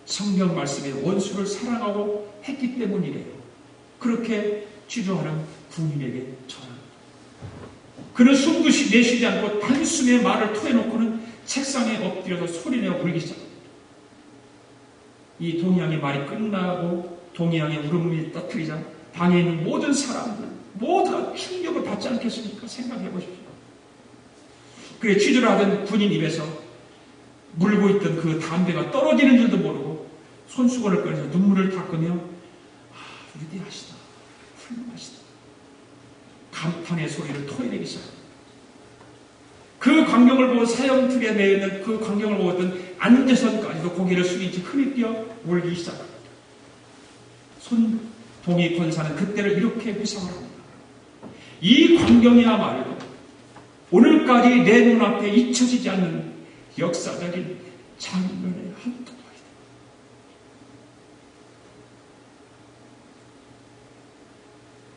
성경 말씀에 원수를 사랑하고 했기 때문이래요. 그렇게 취조하는 군인에게 전합니다. 그는 숨도 내쉬지 않고 단숨에 말을 토해놓고는 책상에 엎드려서 소리내어 울기 시작합니다. 이 동양의 말이 끝나고 동양의 울음이 떠트리자 방에 있는 모든 사람들 모두가 충격을 받지 않겠습니까? 생각해 보십시오. 그래 취조를 하던 군인 입에서 물고 있던 그 담배가 떨어지는 줄도 모르고 손수건을 꺼내서 눈물을 닦으며 위대하시다, 훌륭하시다 감탄의 소리를 토해내기 시작합니다. 그 광경을 보고 사형틀에 매여있는 그 광경을 보았던 안재선까지도 고개를 숙인 채 흐릿뛰어 울기 시작합니다. 손동희 권사는 그때를 이렇게 회상을 합니다. 이 광경이야말로 오늘까지 내 눈앞에 잊혀지지 않는 역사적인 장면의 한 통이다.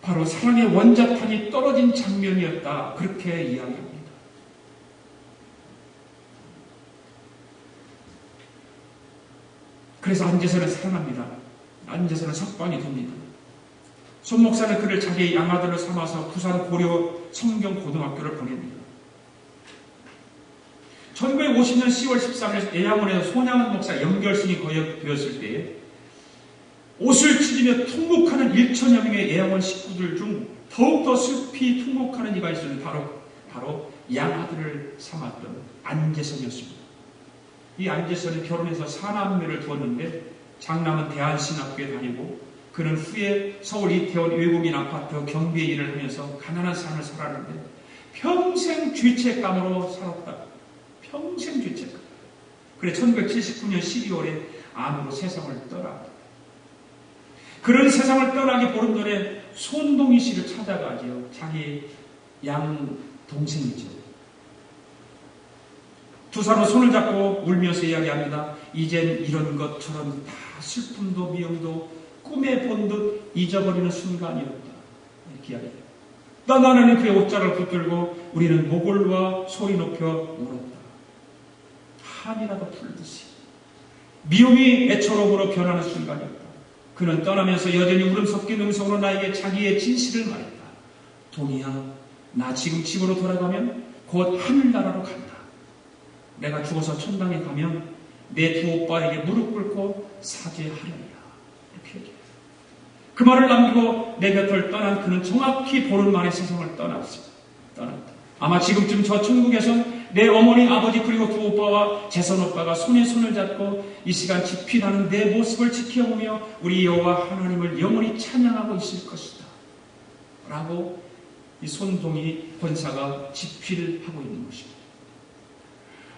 바로 사랑의 원자탄이 떨어진 장면이었다. 그렇게 이야기합니다. 그래서 안재선을 사랑합니다. 안재선은 석방이 됩니다. 손 목사는 그를 자기의 양아들로 삼아서 부산 고려 성경고등학교를 보냅니다. 1950년 10월 13일 예양원에서 손양원 목사 연결신이 거역되었을 때에 옷을 찢으며 통곡하는 1천여 명의 예양원 식구들 중 더욱더 슬피 통곡하는 이가 있었는데 바로 양아들을 삼았던 안재선이었습니다. 이 안재선은 결혼해서 4남매를 두었는데 장남은 대한신학교에 다니고 그는 후에 서울 이태원 외국인 아파트 경비의 일을 하면서 가난한 삶을 살았는데 평생 죄책감으로 살았다. 평생 죄책감. 그래 1979년 12월에 암으로 세상을 떠났다. 그런 세상을 떠나기 보름 전에 손동희 씨를 찾아가지요. 자기 양 동생이죠. 두 사람은 손을 잡고 울면서 이야기합니다. 이젠 이런 것처럼 다 슬픔도 미움도 꿈에 본 듯 잊어버리는 순간이었다. 이렇게 이야기합니다. 나는 그의 옷자락을 붙들고 우리는 목을와 소리 높여 울었다. 한이라도 풀듯이 미움이 애처로움으로 변하는 순간이었다. 그는 떠나면서 여전히 울음 섞인 음성으로 나에게 자기의 진실을 말했다. 동희야, 나 지금 집으로 돌아가면 곧 하늘나라로 간다. 내가 죽어서 천당에 가면 내 두 오빠에게 무릎 꿇고 사죄하려니라. 이렇게 얘기해요. 그 말을 남기고 내 곁을 떠난 그는 정확히 보름 만에 세상을 떠났다. 아마 지금쯤 저 천국에서 내 어머니, 아버지 그리고 두 오빠와 재선 오빠가 손에 손을 잡고 이 시간 집필하는 내 모습을 지켜보며 우리 여호와 하나님을 영원히 찬양하고 있을 것이다. 라고 이 손동희 권사가 집필하고 있는 것입니다.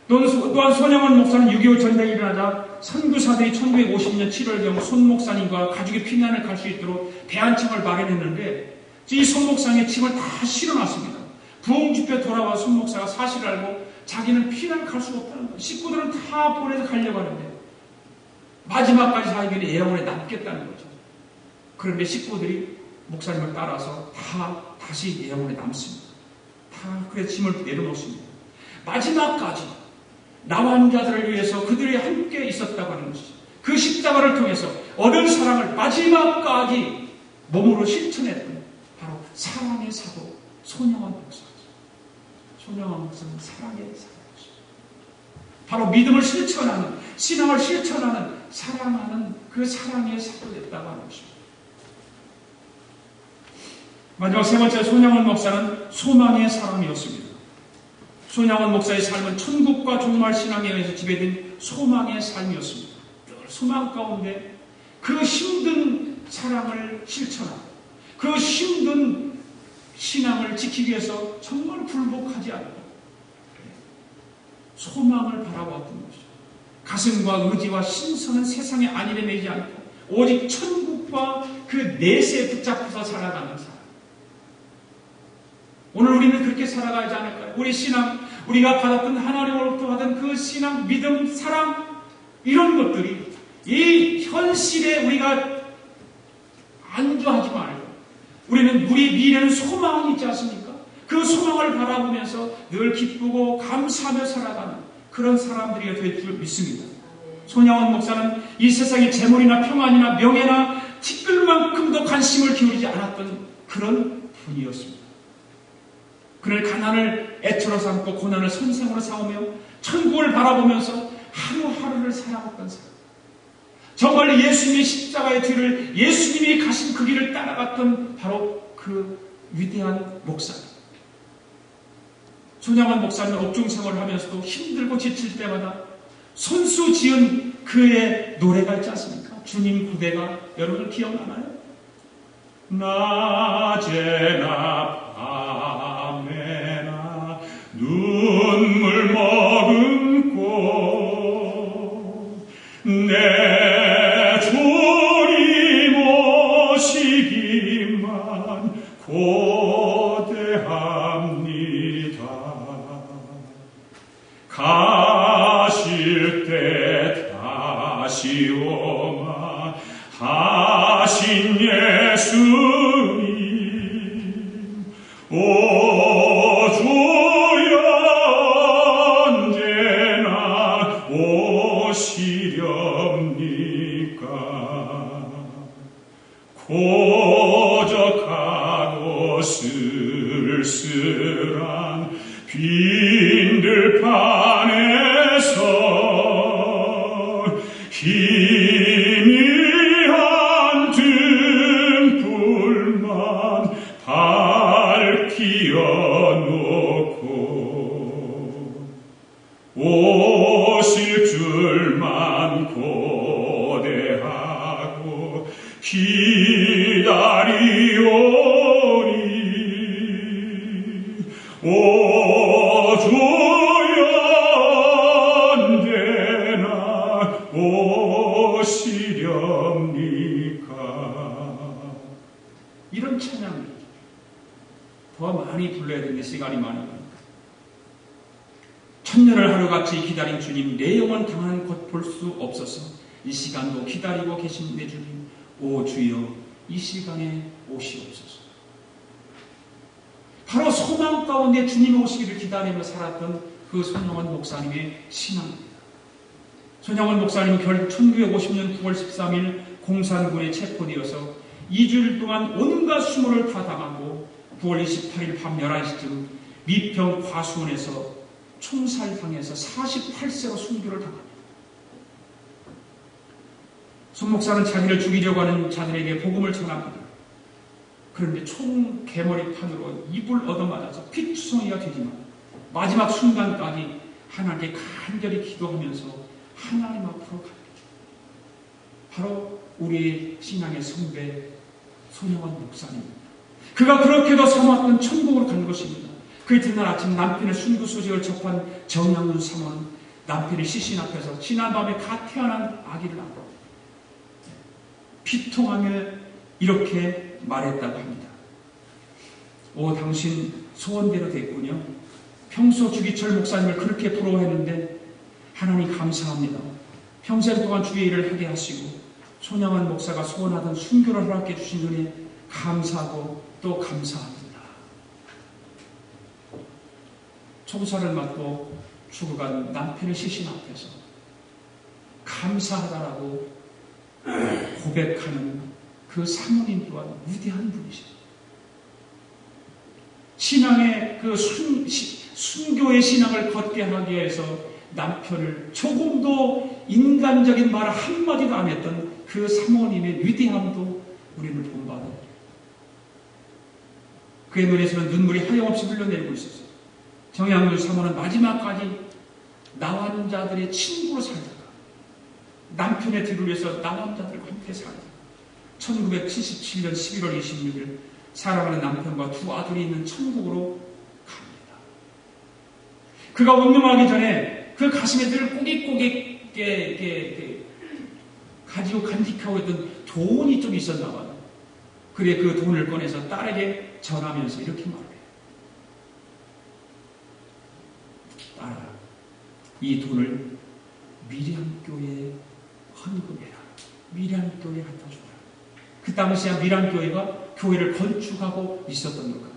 또한 손양원 목사는 6.25 전쟁이 일어나자 선교사들이 1950년 7월경 손 목사님과 가족이 피난을 갈 수 있도록 대안청을 마련했는데 이 손 목사님의 집을 다 실어놨습니다. 부흥집회 돌아와 손 목사가 사실을 알고 자기는 피난을 갈 수가 없다는 거예요. 식구들은 다 보내서 가려고 하는데 마지막까지 자기는 예양원에 남겠다는 거죠. 그런데 식구들이 목사님을 따라서 다시 예양원에 남습니다. 다 그래서 짐을 내려놓습니다. 마지막까지 남은 자들을 위해서 그들이 함께 있었다고 하는 것이죠. 그 십자가를 통해서 얻은 사랑을 마지막까지 몸으로 실천했던 바로 사랑의 사도 손양원 목사죠. 손양원 목사는 사랑의 사도죠. 바로 믿음을 실천하는, 신앙을 실천하는, 사랑하는 그 사랑의 사도였다고 하는 것입니다. 마지막 세 번째 손양원 목사는 소망의 사람이었습니다. 손양원 목사의 삶은 천국과 종말 신앙에 의해서 지배된 소망의 삶이었습니다. 늘 소망 가운데 그 힘든 사랑을 실천하고 그 힘든 신앙을 지키기 위해서 정말 굴복하지 않고 소망을 바라보았던 것이죠. 가슴과 의지와 신선한 세상의 안일에 매지 않고 오직 천국과 그 내세에 붙잡혀서 살아가는 사람. 오늘 우리는 그렇게 살아가지 않을까요? 우리 신앙, 우리가 받았던 하나님으로부터 받은 그 신앙, 믿음, 사랑, 이런 것들이 이 현실에 우리가 안주하지 말고 우리는 우리 미래는 소망이 있지 않습니까? 그 소망을 바라보면서 늘 기쁘고 감사하며 살아가는 그런 사람들이 될 줄 믿습니다. 손양원 목사는 이 세상의 재물이나 평안이나 명예나 티끌만큼도 관심을 기울이지 않았던 그런 분이었습니다. 그는 가난을 애처로 삼고 고난을 선생으로 삼으며 천국을 바라보면서 하루하루를 살아갔던 사람. 정말 예수님의 십자가의 뒤를 예수님이 가신 그 길을 따라갔던 바로 그 위대한 목사님. 손양원 목사는 옥중 생활을 하면서도 힘들고 지칠 때마다 손수 지은 그의 노래가 있지 않습니까? 주님 구대가 여러분 기억나나요? 낮에나 밤에나 눈물 머금고 내 주님 오시기만 고대합니다. 가실 때 다시 오마 하신 예수님 오 주여 언제나 오시렵니까. 고적하고 쓸쓸한 빈들판에서 희미한 등불만 밝히어 놓고 오실 줄만 고대하고 기다리오리. 오 주여 언제나 오시렵니까. 이런 찬양을 더 많이 불러야 되는데 시간이 많이 가니까. 천년을 하루같이 기다린 주님, 내 영혼 당한 것 볼 수 없어서 이 시간도 기다리고 계신 내 주님, 오 주여 이 시간에 오시옵소서. 바로 소망 가운데 주님이 오시기를 기다리며 살았던 그 손양원 목사님의 신앙입니다. 손양원 목사님은 결국 1950년 9월 13일 공산군에 체포되어서 2주일 동안 온갖 수모를 다 당하고 9월 28일 밤 11시쯤 미평 과수원에서 총살당해서 48세로 순교를 당합니다. 손 목사는 자기를 죽이려고 하는 자들에게 복음을 전합니다. 그런데 총 개머리판으로 입을 얻어맞아서 피투성이가 되지만 마지막 순간까지 하나님께 간절히 기도하면서 하나님 앞으로 갑니다. 바로 우리의 신앙의 선배 손양원 목사님입니다. 그가 그렇게도 삼았던 천국으로 간 것입니다. 그 이튿날 아침 남편의 순교 소식을 접한 정양훈 사모는 남편의 시신 앞에서 지난밤에 갓 태어난 아기를 안고 피통하며 이렇게 말했다고 합니다. 오, 당신 소원대로 됐군요. 평소 주기철 목사님을 그렇게 부러워했는데 하나님 감사합니다. 평생 동안 주의 일을 하게 하시고 손양원 목사가 소원하던 순교를 허락해 주신 은혜 감사하고 또 감사합니다. 총살을 맞고 죽어간 남편의 시신 앞에서 감사하다라고 고백하는 그 사모님 또한 위대한 분이십니다. 신앙의 그 순교의 신앙을 걷게 하기 위해서 남편을 조금도 인간적인 말 한마디도 안 했던 그 사모님의 위대함도 우리는 본받아요. 그의 눈에서는 눈물이 하염없이 흘러내리고 있었어요. 정양훈 사모는 마지막까지 나환자들의 친구로 살다가 남편의 뒤를 위해서 나환자들과 함께 살다가 1977년 11월 26일 사랑하는 남편과 두 아들이 있는 천국으로 갑니다. 그가 운명하기 전에 그 가슴에 늘 꼬깃꼬깃 가지고 간직하고 있던 돈이 좀 있었나 봐요. 그래 그 돈을 꺼내서 딸에게 전하면서 이렇게 말해요. 딸아, 이 돈을 미량교회에 헌금해라. 미량교회에 갖다 줘라. 그 당시에 미량교회가 교회를 건축하고 있었던 것 같아요.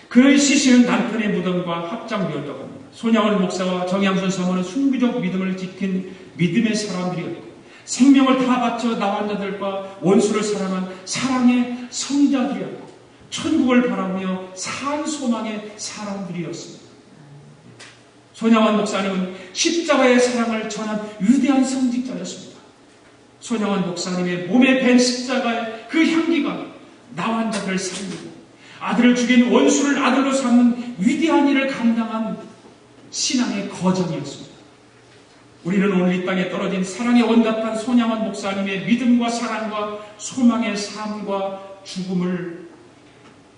그의 시신은 남편의 무덤과 합장되었다고 합니다. 손양원 목사와 정양순 사모는 순교적 믿음을 지킨 믿음의 사람들이었고 생명을 다 바쳐 나온 자들과 원수를 사랑한 사랑의 성자들이었고 천국을 바라보며 산 소망의 사람들이었습니다. 손양원 목사님은 십자가의 사랑을 전한 위대한 성직자였습니다. 손양원 목사님의 몸에 밴 십자가의 그 향기가 나온 자들을 살리고 아들을 죽인 원수를 아들로 삼는 위대한 일을 감당한 신앙의 거정이었습니다. 우리는 오늘 이 땅에 떨어진 사랑의 원답한 손양원 목사님의 믿음과 사랑과 소망의 삶과 죽음을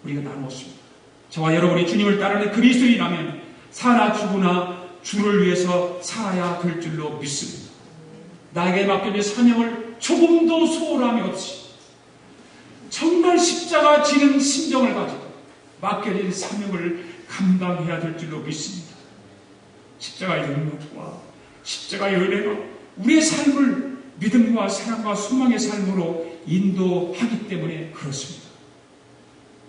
우리가 나눴습니다. 저와 여러분이 주님을 따르는 그리스도인이라면 사나 죽으나 주를 위해서 살아야 될 줄로 믿습니다. 나에게 맡겨진 사명을 조금도 소홀함이 없이 정말 십자가 지는 심정을 가지고 맡겨진 사명을 감당해야 될 줄로 믿습니다. 십자가의 능력과 십자가의 은혜가 우리의 삶을 믿음과 사랑과 소망의 삶으로 인도하기 때문에 그렇습니다.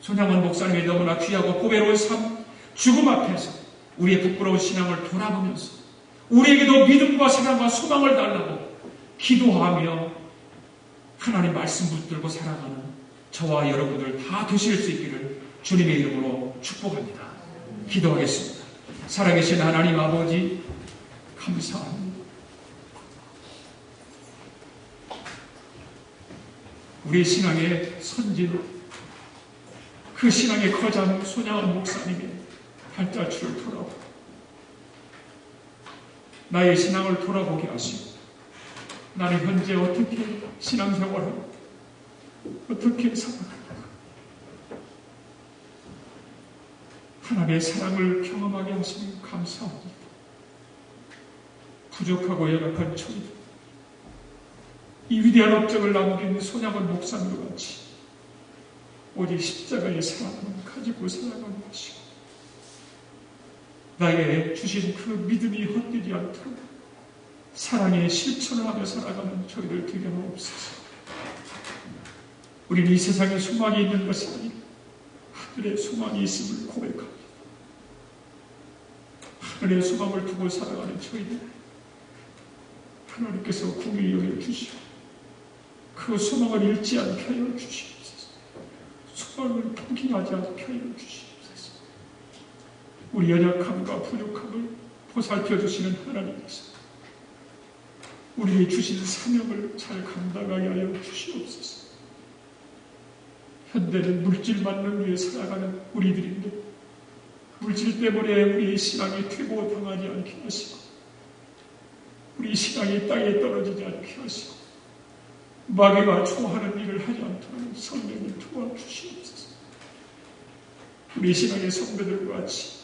손양원 목사님의 너무나 귀하고 고배로운 삶, 죽음 앞에서 우리의 부끄러운 신앙을 돌아보면서 우리에게도 믿음과 사랑과 소망을 달라고 기도하며 하나님 말씀 붙들고 살아가는 저와 여러분들 다 되실 수 있기를 주님의 이름으로 축복합니다. 기도하겠습니다. 살아계신 하나님 아버지 감사합니다. 우리 신앙의 선진, 그 신앙의 거장 손양원 목사님의 발자취를 돌아보고 나의 신앙을 돌아보게 하시고 나는 현재 어떻게 신앙생활을 어떻게 살아갈까? 하나님의 사랑을 경험하게 하시니 감사합니다. 부족하고 연약한 저희들, 이 위대한 업적을 남긴 손양원 목사님과 같이 오직 십자가의 사랑을 가지고 살아가는 것이고 나에게 주신 그 믿음이 헛되지 않도록 사랑의 실천을 하며 살아가는 저희들 되게 하옵소서. 우리는 이 세상에 소망이 있는 것이 아니라 하늘의 소망이 있음을 고백합니다. 하늘의 소망을 두고 살아가는 저희들, 하나님께서 공의히 여겨주시고 그 소망을 잃지 않게 하여 주시옵소서. 소망을 포기하지 않게 하여 주시옵소서. 우리 연약함과 부족함을 보살펴 주시는 하나님께서 우리에게 주신 사명을 잘 감당하게 하여 주시옵소서. 현대는 물질 만능 위에 살아가는 우리들인데 물질 때문에 우리의 신앙이 퇴보당하지 않게 하시고 우리 신앙이 땅에 떨어지지 않게 하시고 마귀가 좋아하는 일을 하지 않도록 성령을 도와주시옵소서. 우리 신앙의 성도들과 같이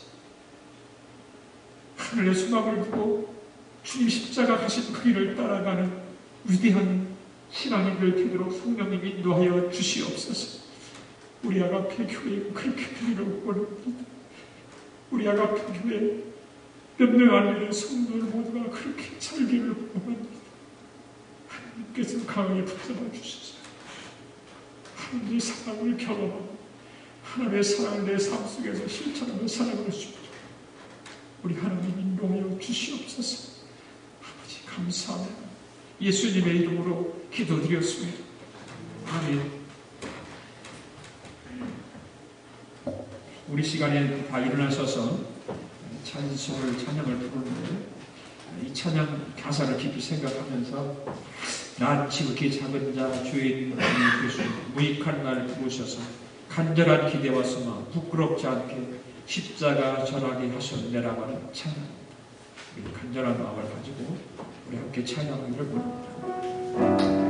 하늘의 소망을 두고 주님 십자가 가신 그 길을 따라가는 위대한 신앙인들 되도록 성령님 인도하여 주시옵소서. 우리 아가페 교회 그렇게 되기를 원합니다. 우리 아가페 교회 몇 명 안 되는 성도들 모두가 그렇게 살기를 원합니다. 하나님께서 강하게 붙잡아 주시소. 하나님의 사랑을 경험하고 하나님의 사랑을 내 삶 속에서 실천하며 살아갈 수 있도록 우리 하나님 인도하여 주시옵소서. 아버지 감사합니다. 예수님의 이름으로 기도드렸습니다. 아멘. 우리 시간에 다 일어나셔서 찬양을 부르는데 이 찬양 가사를 깊이 생각하면서 나 지극히 작은 자 주인 예수 무익한 날 부르셔서 간절한 기대와 소망 부끄럽지 않게 십자가 전하게 하셨네라고 하는 찬양입니다. 간절한 마음을 가지고 우리 함께 찬양하기를 원합니다.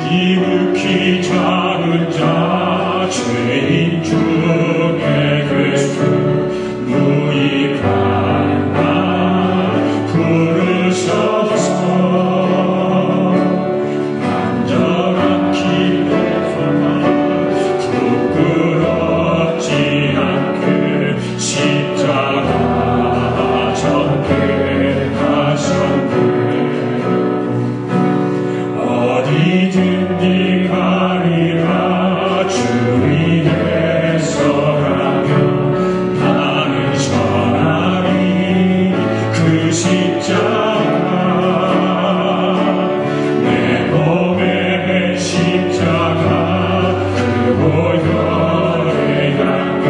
지극히 작은 자 죄인 중에 그리스도 무익한 나 부르셔서 간절한 기도와 부끄럽지 않게 십자가 전개하셨네. 어디든지 가리라 주위에서 가며 나는 전하리 그 십자가 내 몸에 맨 십자가 그 보혈의 향기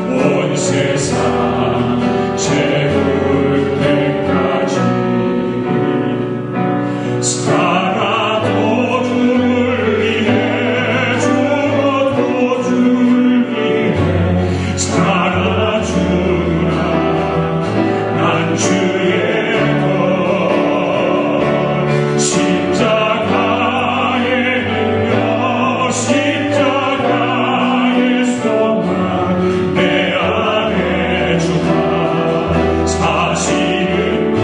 온 세상 채울 때까지 살아도 주를 위해 죽어도 주를 위해 살아주라 난 주의 것 십자가의 능력 십자가의 소망 내 안에 주가 사시는 것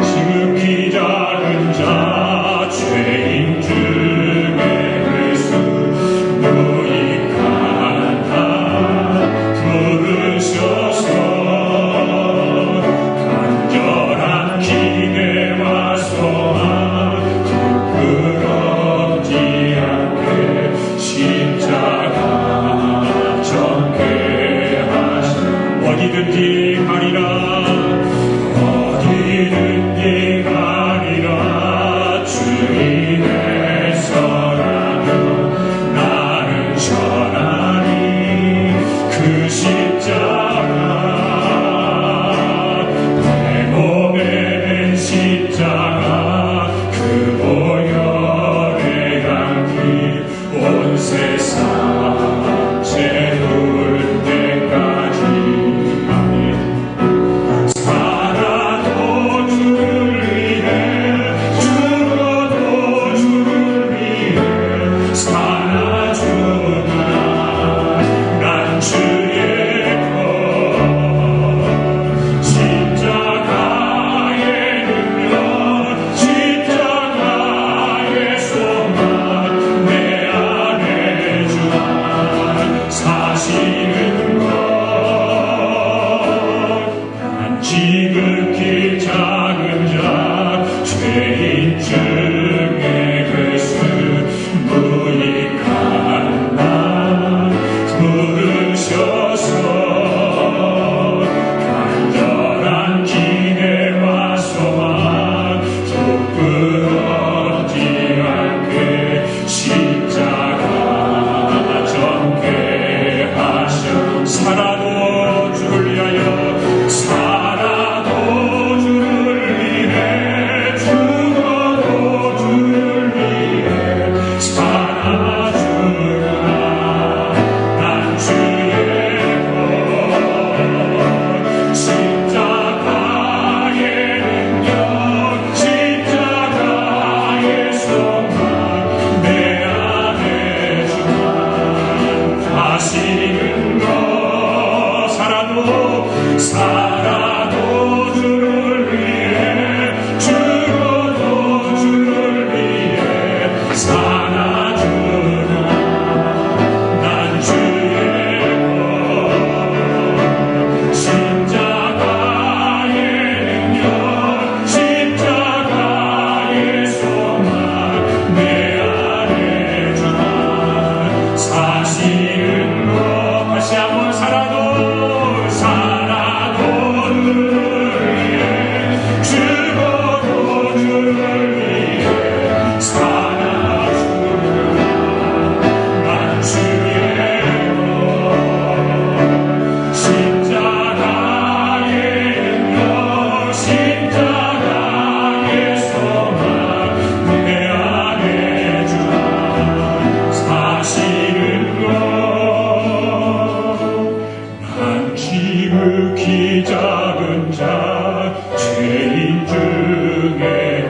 지극히 작은 자 죄인 중에 그리스도 무익한 나 부르셔서 간절한 기대와 소망 부끄럽지 않게 십자가 전개하시 어디든지 가리라 어디든지 가리라 주인의 서라며 나는 전하리 그 십자가 내 몸에 맨 십자가 그 보혈의 향기 온 세상 채울 때까지 아멘. 살아도 주를 위해 죽어도 주를 위해 살아주나 난 주의 것 십자가의 능력 십자가의 소망 내 안에 주가 사시는 것 난 지극히 작은 자 죄인 중에 그리스도 무익한 나 부르셔서 간절한 기대와 소망 부끄럽지 않게 십자가 전개하셔 살아도 주를 위하여 살아도 주를 위해 죽어도 주를 위해 살아주라 난 주의 것 십자가의 능력 십자가의 소망 내 안에 주가 하시는 것 살아도 주를 위해 죽어도 주를 위해 살아주나 난 주의 것 십자가의 능력 십자가의 소망 내 안에 주가 사시는 것 다시 한번 살아도 주를 위해 죽어도 주를 위해 살아주나 난 주의 것 십자가의 능력 십자가의 소망 내 안에 주가 사시는 것 난 지극히 작은 자 죄인 중에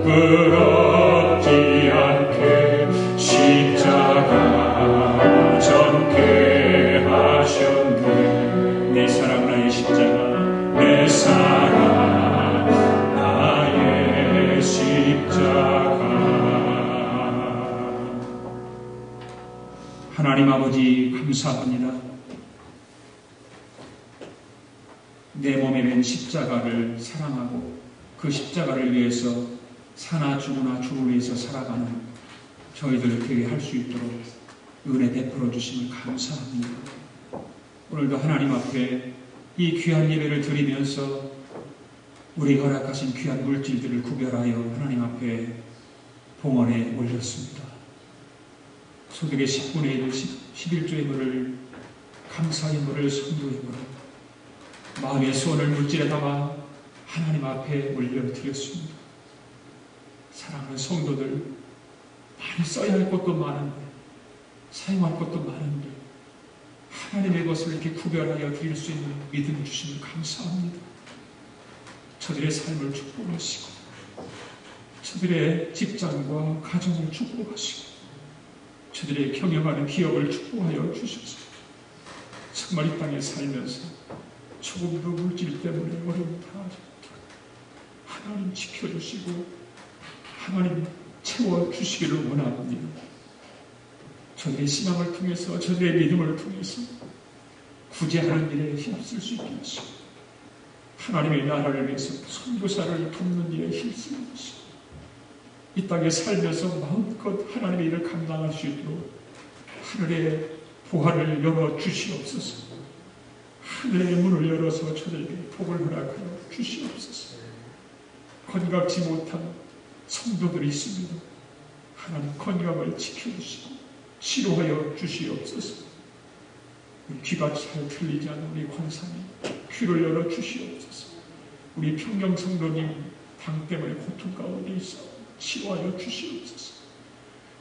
부끄럽지 않게 십자가 전케 하셨네. 내 사랑 나의 십자가, 내 사랑 나의 십자가. 하나님 아버지 감사합니다. 내 몸에 맨 십자가를 사랑하고 그 십자가를 위해서 사나 죽으나 주를 위해서 살아가는 저희들 되게 할 수 있도록 은혜 베풀어 주심을 감사합니다. 오늘도 하나님 앞에 이 귀한 예배를 드리면서 우리 허락하신 귀한 물질들을 구별하여 하나님 앞에 봉헌에 올렸습니다. 소득의 10분의 1, 11조의 물을, 감사의 물을, 성도의 물을, 마음의 소원을 물질에 담아 하나님 앞에 올려드렸습니다. 사랑하는 성도들, 많이 써야 할 것도 많은데, 사용할 것도 많은데, 하나님의 것을 이렇게 구별하여 드릴 수 있는 믿음 주시면 감사합니다. 저들의 삶을 축복하시고, 저들의 직장과 가정을 축복하시고, 저들의 경영하는 기업을 축복하여 주셔서 정말 이 땅에 살면서 조금도 물질 때문에 어려움 당하지 못하고 하나님 지켜주시고 하나님 채워주시기를 원합니다. 저들의 신앙을 통해서, 저들의 믿음을 통해서 구제하는 일에 힘쓸 수 있게 하시고 하나님의 나라를 위해서 선교사를 돕는 일에 힘쓰게 하시고 이 땅에 살면서 마음껏 하나님의 일을 감당할 수 있도록 하늘의 보화를 열어 주시옵소서. 하늘의 문을 열어서 저들에게 복을 허락하여 주시옵소서. 건강치 못한 성도들이 있습니다. 하나님 건강을 지켜주시고 치료하여 주시옵소서. 우리 귀가 잘 들리지 않는 우리 권사님 귀를 열어 주시옵소서. 우리 평경 성도님 당 때문에 고통 가운데 있어 치료하여 주시옵소서.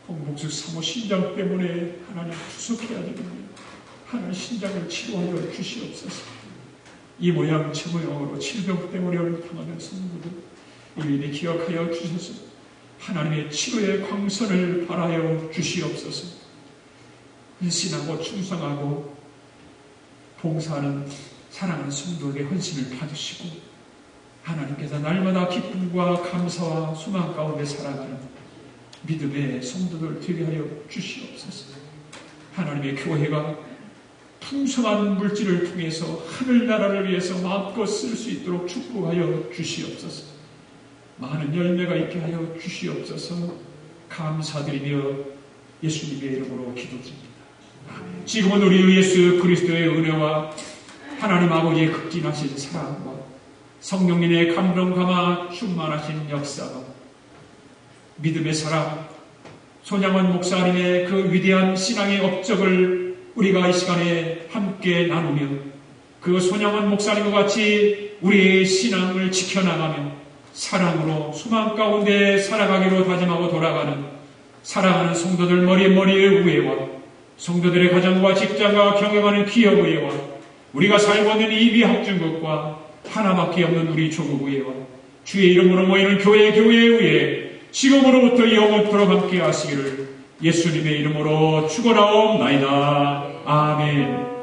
홍복수 사모 신장 때문에 하나님 구속해야 되는데 하나님 신장을 치료하여 주시옵소서. 이 모양 저 모양으로 질병 때문에 얼통하는 성도들 일일이 기억하여 주셔서 하나님의 치료의 광선을 발하여 주시옵소서. 헌신하고 충성하고 봉사하는 사랑하는 성도에게 헌신을 받으시고 하나님께서 날마다 기쁨과 감사와 소망 가운데 살아가는 믿음의 성도들 되게 하여 주시옵소서. 하나님의 교회가 풍성한 물질을 통해서 하늘나라를 위해서 마음껏 쓸 수 있도록 축복하여 주시옵소서. 많은 열매가 있게 하여 주시옵소서. 감사드리며 예수님의 이름으로 기도드립니다. 지금은 우리 예수 그리스도의 은혜와 하나님 아버지의 극진하신 사랑과 성령님의 감동 감화 충만하신 역사가 믿음의 사랑 손양원 목사님의 그 위대한 신앙의 업적을 우리가 이 시간에 함께 나누며 그 손양원 목사님과 같이 우리의 신앙을 지켜나가며 사랑으로 소망 가운데 살아가기로 다짐하고 돌아가는 사랑하는 성도들 머리의 우애와 성도들의 가정과 직장과 경영하는 기업 우애와 우리가 살고 있는 이 미학중국과 하나밖에 없는 우리 조국 우애와 주의 이름으로 모이는 교회의 우애 지금으로부터 영원토록 함께 하시기를 예수님의 이름으로 축원하옵나이다. 아멘.